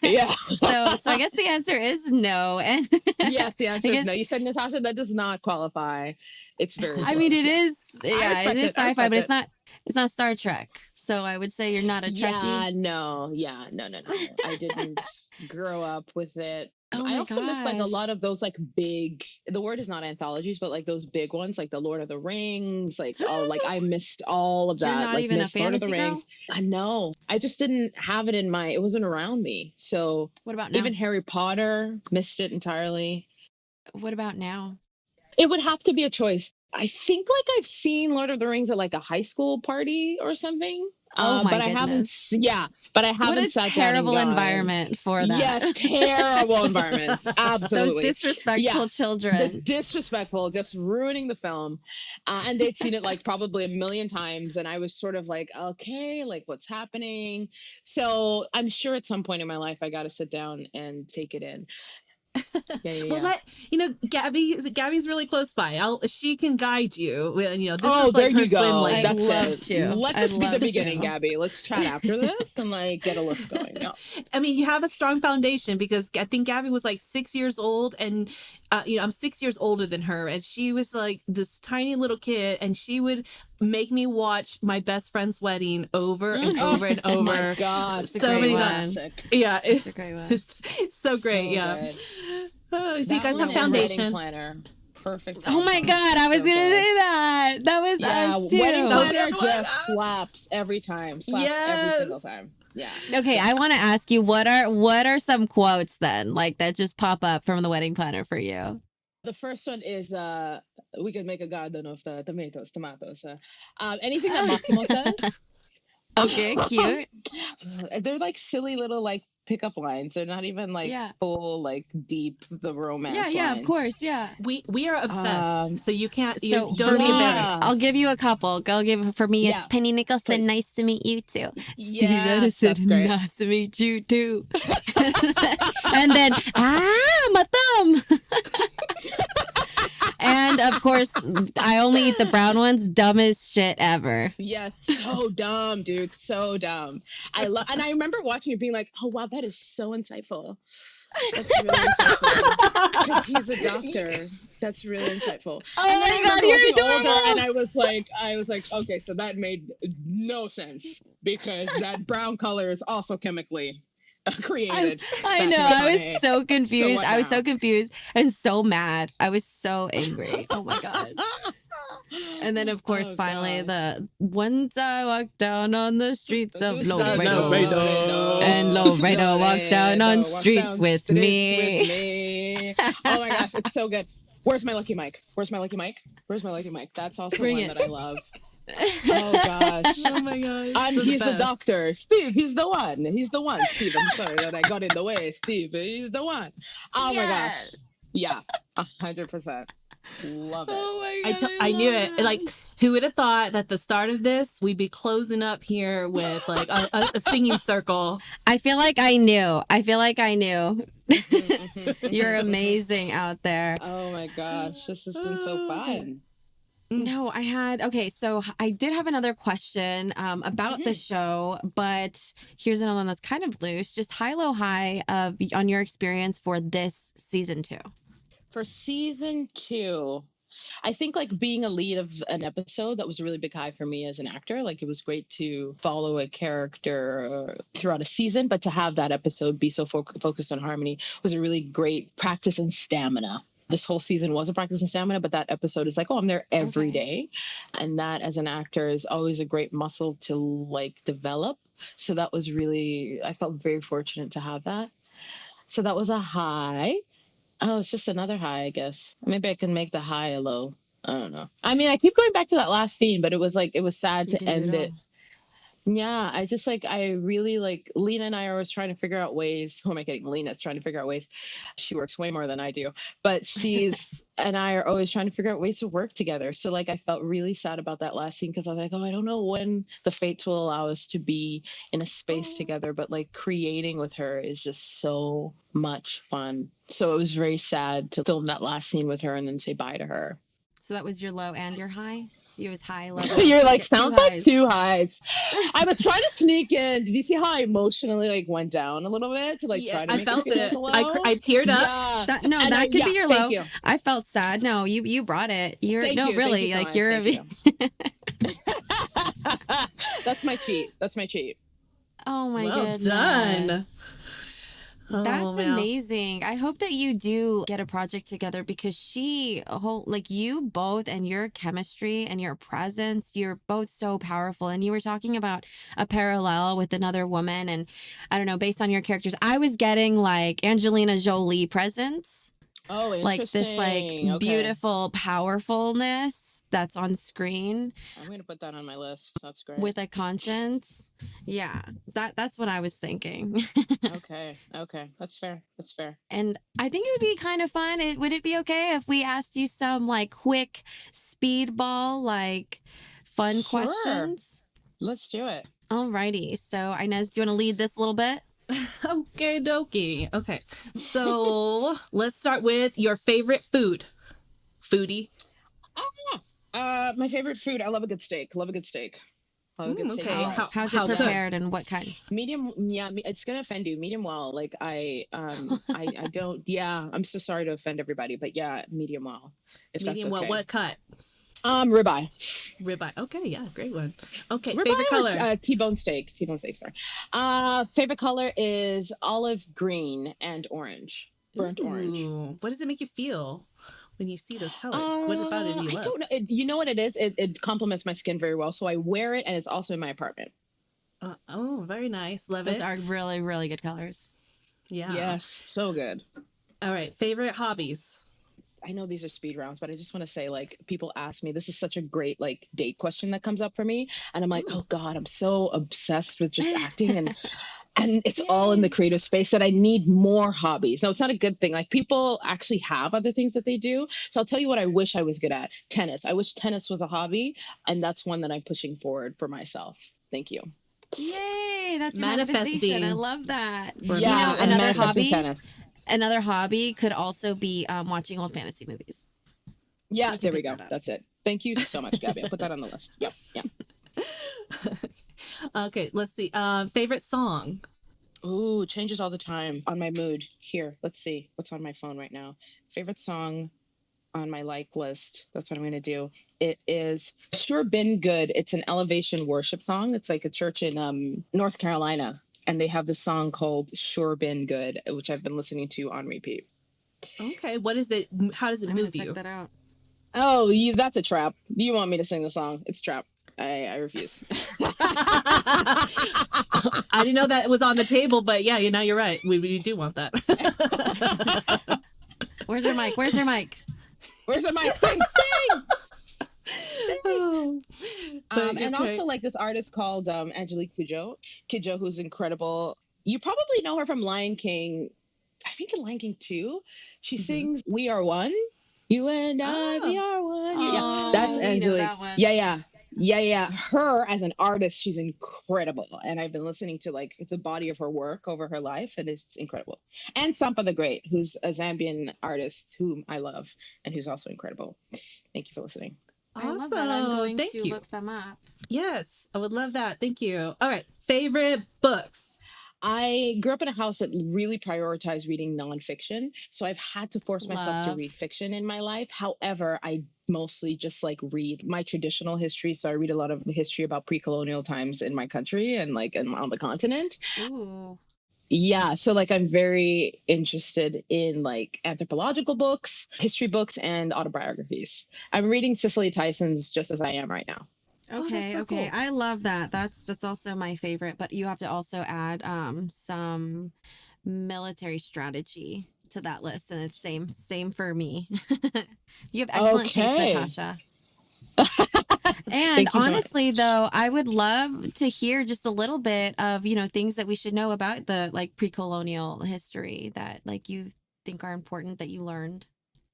Yeah. So I guess the answer is no. And yes, the answer is no. You said, Natasha, that does not qualify. It's very close. I mean, it is. Yeah, it is sci-fi, but it. it's not Star Trek. So I would say you're not a Trekkie. Yeah, no. I didn't grow up with it. Oh I my also miss a gosh. lot of those big, the word is not anthologies, but those big ones, like the Lord of the Rings, I missed all of that. You're not even a missed Lord of the fantasy girl? Rings. I know. I just didn't have it it wasn't around me. So What about now? even Harry Potter, missed it entirely. What about now? It would have to be a choice. I think I've seen Lord of the Rings at a high school party or something. Oh my but I haven't, goodness. but I What haven't a sat down and terrible gone. environment for that. Yes, terrible environment. Those Absolutely. disrespectful The children. disrespectful, just ruining the film. And they'd seen it like probably a million times. And I was sort of like, okay, like what's happening? So I'm sure at some point in my life, I got to sit down and take it in. Well, Gabby's really close by. She can guide you. This Oh, is like there her you swim go. lane. That's love it. to. Let I'd this be the love beginning, to. Gabby. Let's chat after this and like get a list going. Yeah. I mean, you have a strong foundation because I think Gabby was like 6 years old, and I'm 6 years older than her, and she was like this tiny little kid, and she would make me watch my best friend's wedding over and over and over. Oh my God. So many times. Classic. Yeah, Such a great one. it's so great. So yeah. good. So you That guys one have and Wedding foundation. Planner. Perfect. Oh my combo. God, I was So going to good. say that. That was Yeah, us too. Wedding That was Planner the other one. just slaps every time. Slaps every single time. Yeah. Okay, I want to ask you, what are some quotes then, like that just pop up from the Wedding Planner for you? The first one is we can make a garden of the tomatoes. Anything that Massimo says. Okay, cute. They're like silly little like pickup lines. They're not even like Yeah. full like deep the romance. Yeah, of lines. course, yeah. We are obsessed, so you can't. You So don't for be me, embarrassed. I'll give you a couple. For me, Yeah, it's Penny Nicholson. please. Nice to meet you too. Steve Yes, Edison. that's great. Nice to meet you too. And then my thumb. And of course, I only eat the brown ones. Dumbest shit ever. Yes, so dumb, dude. So dumb. And I remember watching it being like, oh wow, that is so insightful. That's really insightful. Because he's a doctor. That's really insightful. Oh And then my I God, remember you're watching older, adorable. and I was like, okay, so that made no sense because that brown color is also chemically created. I Back know. in I the was day. so confused. what I was now? so confused and so mad. I was so angry. Oh my God. And then, of course, Oh, finally, gosh. the once I walked down on the streets of Laredo. Laredo, and Laredo walked down on streets with me. Oh my gosh, it's so good. Where's my lucky mic? Where's my lucky mic? Where's my lucky mic? That's also Bring one it. that I love. Oh gosh. Oh my gosh. He's the doctor. Steve, he's the one. He's the one. Steve, I'm sorry that I got in the way. Steve, he's the one. Oh my gosh. Yeah, 100%. Love it. Oh my God. I knew it. Like, who would have thought that the start of this, we'd be closing up here with like a singing circle. I feel like I knew. You're amazing out there. Oh my gosh, this has been so fun. No, so I did have another question about the show, but here's another one that's kind of loose. Just high, low, high on your experience for this season 2. For season 2, I think like being a lead of an episode, that was a really big high for me as an actor. Like it was great to follow a character throughout a season, but to have that episode be so focused on harmony was a really great practice in stamina. This whole season was a practice in stamina, but that episode is like, oh, I'm there every day. And that as an actor is always a great muscle to like develop. So that was really, I felt very fortunate to have that. So that was a high. Oh, it's just another high, I guess. Maybe I can make the high a low. I don't know. I mean, I keep going back to that last scene, but it was like, it was sad to end it. Yeah, I really like, Lena and I are always trying to figure out ways. Who am I kidding? Lena's trying to figure out ways. She works way more than I do, but she's and I are always trying to figure out ways to work together. So like, I felt really sad about that last scene because I was like, oh, I don't know when the fates will allow us to be in a space together, but like creating with her is just so much fun. So it was very sad to film that last scene with her and then say bye to her. So that was your low and your high? It was high, low. You're like, Two sounds like highs. 2 highs. I was trying to sneak in. Did you see how I emotionally like went down a little bit to like try to I make felt it feel it. like a low? I teared up. Yeah. That could be your thank low. you. I felt sad. No, you brought it. Thank you. Really, Thank like you so you're much. Thank you. That's my cheat. Oh my Well goodness. done. That's man. amazing. I hope that you do get a project together because you both and your chemistry and your presence, you're both so powerful. And you were talking about a parallel with another woman. And I don't know, based on your characters, I was getting like Angelina Jolie presence. Oh, like this like interesting. Okay. beautiful powerfulness that's on screen I'm going to put that on my list. That's great. with a conscience. Yeah, that's what I was thinking. Okay. Okay. That's fair. That's fair. And I think it would be kind of fun. Would it be okay if we asked you some like quick speedball, like fun Sure. questions? Let's do it. Alrighty. So Inez, do you want to lead this a little bit? Okay, dokie. Okay. So let's start with your favorite food. Foodie. My favorite food. I love a good steak. Love a good steak. Love a good steak. Okay. and rice. How's how it good? prepared and what kind? Medium. Yeah, it's gonna offend you. Medium well. Like I don't. Yeah, I'm so sorry to offend everybody, but yeah, medium well. If Medium that's well. okay. What cut? Ribeye. Ribeye. Okay, yeah, great one. Okay, Ribeye favorite color. or T-bone steak. T-bone steak. Sorry. Favorite color is olive green and orange. Burnt orange. Ooh, what does it make you feel when you see those colors? What about it do you I love? don't know. You know what it is? It complements my skin very well. So I wear it, and it's also in my apartment. Oh, very nice. Love Those it. are really, really good colors. Yeah. Yes, so good. All right, favorite hobbies. I know these are speed rounds, but I just want to say, like, people ask me, this is such a great, like, date question that comes up for me. And I'm like, oh God, I'm so obsessed with just acting and it's all in the creative space that I need more hobbies. No, it's not a good thing. Like, people actually have other things that they do. So I'll tell you what I wish I was good at. Tennis. I wish tennis was a hobby. And that's one that I'm pushing forward for myself. Thank you. Yay! That's your Manifesting. manifestation. I love that. Yeah, You know, and another manifesting hobby. tennis. Another hobby could also be watching old fantasy movies. Yeah, can there we pick go. that up. That's it. Thank you so much, Gabby. I'll put that on the list. Yep. Yeah. Okay, let's see. Favorite song. Ooh, changes all the time on my mood. Here, let's see what's on my phone right now. Favorite song on my like list. That's what I'm going to do. It is Sure Been Good. It's an elevation worship song. It's like a church in North Carolina. And they have this song called Sure Been Good, which I've been listening to on repeat. Okay, what is it? How does it I'm gonna move check you? that out. Oh, that's a trap. You want me to sing the song? It's trap. I refuse. I didn't know that was on the table, but yeah, you know, you're right. We do want that. Where's your mic? Where's your mic? Where's the mic? Sing, sing! Oh. But, And okay. also like this artist called Angelique Kidjo, who's incredible. You probably know her from Lion King. I think in Lion King 2, she sings "We Are One." You and I, we are one. Yeah, Oh, that's we know Angelique. that one. Yeah. Her as an artist, she's incredible. And I've been listening to like the body of her work over her life, and it's incredible. And Sampa the Great, who's a Zambian artist whom I love and who's also incredible. Thank you for listening. I love that. I'm going Thank to you. look them up. Yes, I would love that. Thank you. All right, favorite books. I grew up in a house that really prioritized reading nonfiction. So I've had to force myself to Love. read fiction in my life. However, I mostly just like read my traditional history. So I read a lot of history about pre-colonial times in my country and like on the continent. Ooh. Yeah. So like I'm very interested in like anthropological books, history books, and autobiographies. I'm reading Cicely Tyson's Just As I Am right now. Okay, so okay. cool. I love that. That's also my favorite, but you have to also add some military strategy to that list, and it's same for me. You have excellent taste, Okay. Natasha. And Thank you so much. honestly, though, I would love to hear just a little bit of, things that we should know about the like pre-colonial history that like you think are important that you learned.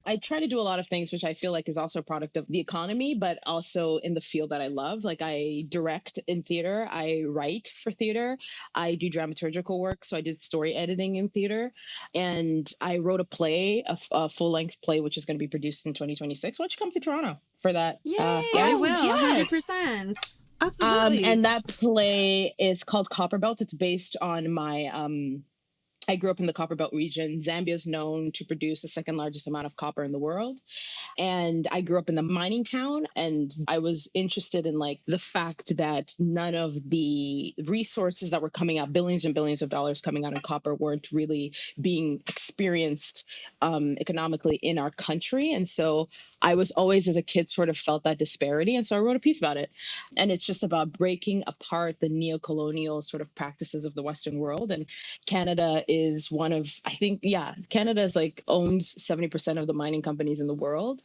I try to do a lot of things, which I feel like is also a product of the economy, but also in the field that I love. Like I direct in theater, I write for theater, I do dramaturgical work. So I did story editing in theater, and I wrote a play, a full length play, which is going to be produced in 2026. Why don't you come to Toronto for that? Yay, Yeah. I will, yes. 100%. Absolutely. And that play is called Copperbelt. It's based on my I grew up in the Copperbelt region. Zambia is known to produce the second largest amount of copper in the world. And I grew up in the mining town, and I was interested in like the fact that none of the resources that were coming out, billions and billions of dollars coming out in copper, weren't really being experienced economically in our country. And so I was always, as a kid, sort of felt that disparity. And so I wrote a piece about it. And it's just about breaking apart the neo-colonial sort of practices of the Western world. And Canada is one of, I think, yeah, Canada is like owns 70% of the mining companies in the world.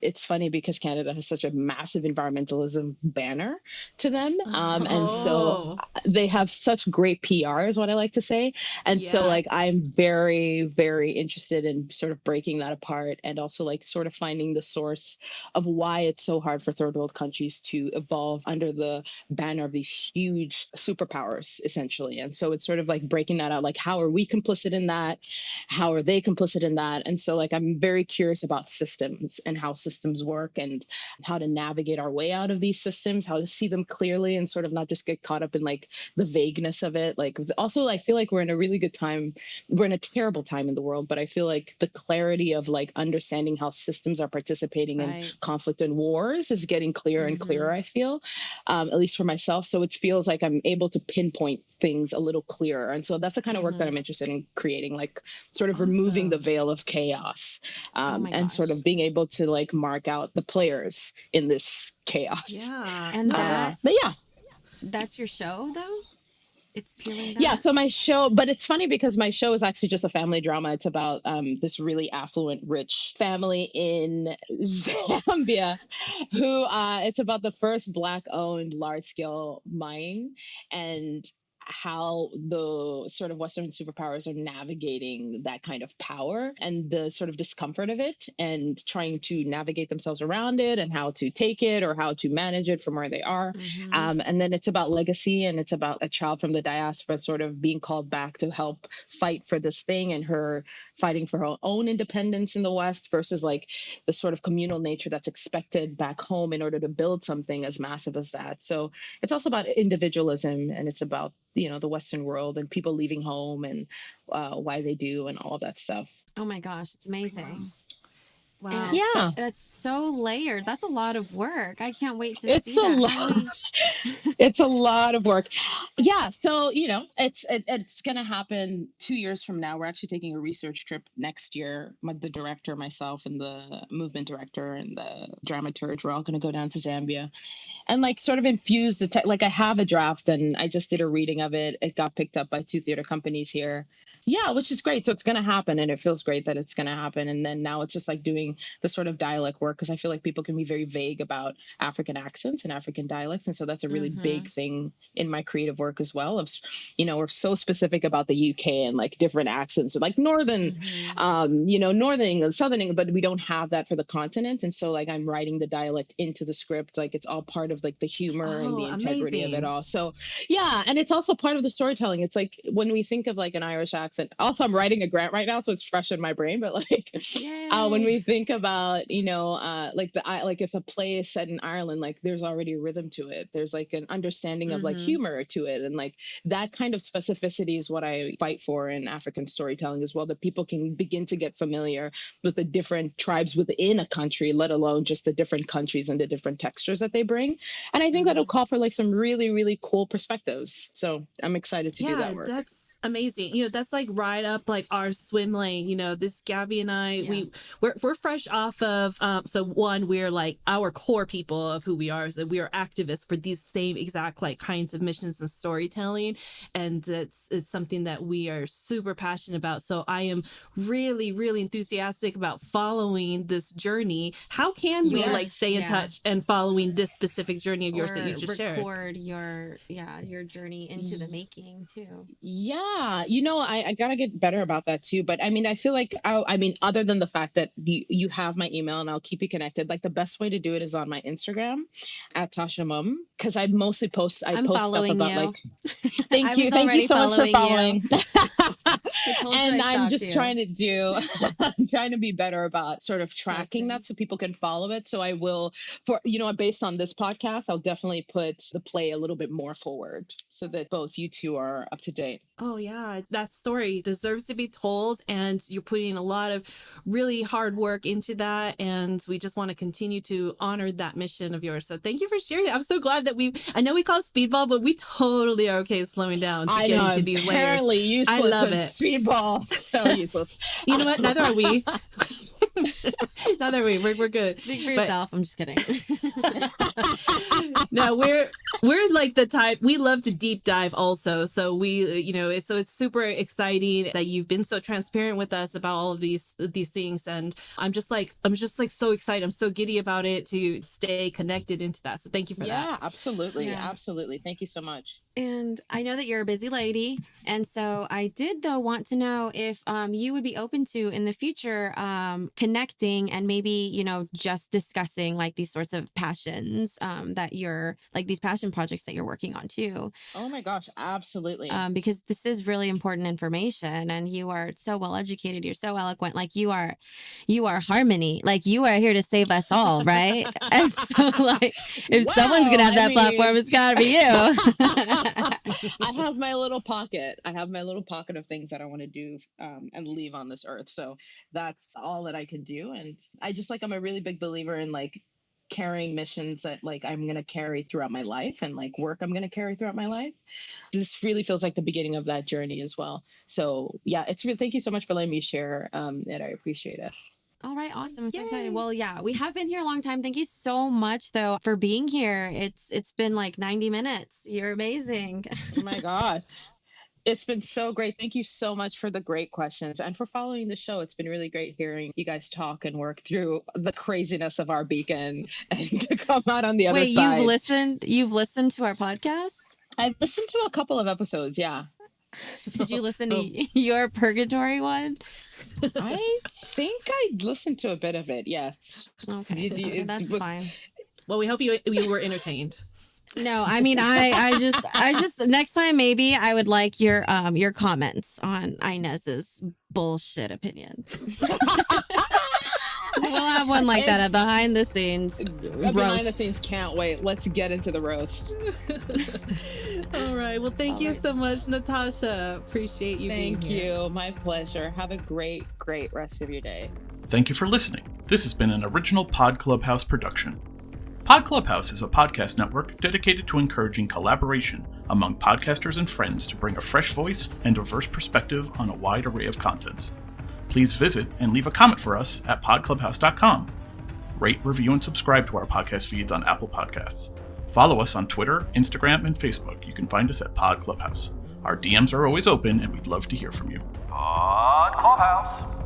It's funny because Canada has such a massive environmentalism banner to them. And so Oh, they have such great PR is what I like to say. And so yeah. like I'm very, very interested in sort of breaking that apart and also like sort of finding the source of why it's so hard for third world countries to evolve under the banner of these huge superpowers, essentially. And so it's sort of like breaking that out, like how are we complicit in that? How are they complicit in that? And so like I'm very curious about systems and how systems work and how to navigate our way out of these systems, how to see them clearly and sort of not just get caught up in like the vagueness of it. Like also I feel like we're in a really good time. We're in a terrible time in the world, but I feel like the clarity of like understanding how systems are participating in Right. conflict and wars is getting clearer and clearer, I feel, at least for myself. So it feels like I'm able to pinpoint things a little clearer. And so that's the kind of work that I'm interested in creating, like sort of removing the Awesome. veil of chaos, Oh my and sort gosh. of being able to like mark out the players in this chaos. Yeah. And No, that's But yeah, that's your show though? It's purely yeah. that? So my show, but it's funny because my show is actually just a family drama. It's about this really affluent, rich family in Zambia, who it's about the first Black-owned large-scale mine and how the sort of Western superpowers are navigating that kind of power and the sort of discomfort of it and trying to navigate themselves around it and how to take it or how to manage it from where they are. And then it's about legacy and it's about a child from the diaspora sort of being called back to help fight for this thing and her fighting for her own independence in the West versus like the sort of communal nature that's expected back home in order to build something as massive as that. So it's also about individualism and it's about, you know, the Western world and people leaving home and why they do and all of that stuff. Oh my gosh, it's amazing. wow. And Yeah, that's so layered. That's a lot of work. I can't wait to it's see a that. lot. How many? It's a lot of work. Yeah, so you know, it's gonna happen 2 years from now. We're actually taking a research trip next year. The director, myself, and the movement director and the dramaturge, we're all gonna go down to Zambia and like sort of infuse the like I have a draft and I just did a reading of it. It got picked up by 2 theater companies here. Yeah, which is great. So it's going to happen and it feels great that it's going to happen. And then now it's just like doing the sort of dialect work because I feel like people can be very vague about African accents and African dialects. And so that's a really big thing in my creative work as well. Of, you know, we're so specific about the UK and like different accents, so like northern, you know, northern England, southern England, but we don't have that for the continent. And so like I'm writing the dialect into the script. Like it's all part of like the humor and the Oh, integrity of it amazing. all. So yeah, and it's also part of the storytelling. It's like when we think of like an Irish accent. Also, I'm writing a grant right now, so it's fresh in my brain. But like, when Yay. we think about, you know, like like if a play is set in Ireland, like there's already a rhythm to it. There's like an understanding of like humor to it, and like that kind of specificity is what I fight for in African storytelling as well. That people can begin to get familiar with the different tribes within a country, let alone just the different countries and the different textures that they bring. And I think that'll call for like some really, really cool perspectives. So I'm excited to do Yeah, that work. that's amazing. You know, that's like right up like our swim lane. You know, this Gabby and I, we're fresh off of so one, we're like our core people of who we are, so we are activists for these same exact like kinds of missions and storytelling. And it's something that we are super passionate about. So I am really, really enthusiastic about following this journey. How can we like Yours, stay in yeah. touch and following this specific journey of yours that you Or just shared? record your journey into the making too. Yeah, you know, I gotta get better about that too. But I mean, I feel like I mean, other than the fact that you have my email and I'll keep you connected, like the best way to do it is on my Instagram at Tasha Mum because I mostly post I'm stuff following about you. like I was thank you already so much for following you. following. I told you And I I'm stalked just you. trying to do I'm trying to be better about sort of tracking Posting. that so people can follow it. So I will for you know, based on this podcast, I'll definitely put the play a little bit more forward so that both you two are up to date. Oh yeah, that story deserves to be told, and you're putting a lot of really hard work into that, and we just want to continue to honor that mission of yours. So thank you for sharing that. I'm so glad that I know we call it speedball, but we totally are okay slowing down to I get know, into these layers. apparently useless I love and it. speedball. So useless. You know what? Neither are we. Not that we're good. Speak for But- yourself. I'm just kidding. No, we're like the type, we love to deep dive also. So it's super exciting that you've been so transparent with us about all of these things. And I'm just like so excited. I'm so giddy about it to stay connected into that. So thank you for that. Yeah, absolutely. Yeah. Absolutely. Thank you so much. And I know that you're a busy lady. And so I did, though, want to know if you would be open to in the future connecting and maybe, just discussing like these sorts of passions that you're like these passion projects that you're working on, too. Oh, my gosh. Absolutely. Because this is really important information and you are so well educated. You're so eloquent. Like you are harmony. Like you are here to save us all. Right. And so like if someone's going to have that platform, it's got to be you. I have my little pocket. Of things that I want to do and leave on this earth. So that's all that I can do. And I'm a really big believer in like carrying missions that like I'm going to carry throughout my life and like work I'm going to carry throughout my life. This really feels like the beginning of that journey as well. So yeah, thank you so much for letting me share it. I appreciate it. All right, awesome. I'm so excited. Well, yeah, we have been here a long time. Thank you so much, though, for being here. It's been like 90 minutes. You're amazing. Oh my gosh. It's been so great. Thank you so much for the great questions and for following the show. It's been really great hearing you guys talk and work through the craziness of our beacon and to come out on the other side. Wait, you've listened to our podcast? I've listened to a couple of episodes, yeah. Did you listen to your purgatory one? I think I listened to a bit of it, yes. Okay, that's fine. Well, we hope you were entertained. No, I mean, I just next time maybe I would like your comments on Inez's bullshit opinion. We'll have one like that at behind the scenes roast. Behind the scenes, can't wait. Let's get into the roast. All right. Well, thank you so much, Natasha. Appreciate you being here. Thank you. My pleasure. Have a great, great rest of your day. Thank you for listening. This has been an original Pod Clubhouse production. Pod Clubhouse is a podcast network dedicated to encouraging collaboration among podcasters and friends to bring a fresh voice and diverse perspective on a wide array of content. Please visit and leave a comment for us at podclubhouse.com. Rate, review, and subscribe to our podcast feeds on Apple Podcasts. Follow us on Twitter, Instagram, and Facebook. You can find us at Pod Clubhouse. Our DMs are always open, and we'd love to hear from you. Pod Clubhouse.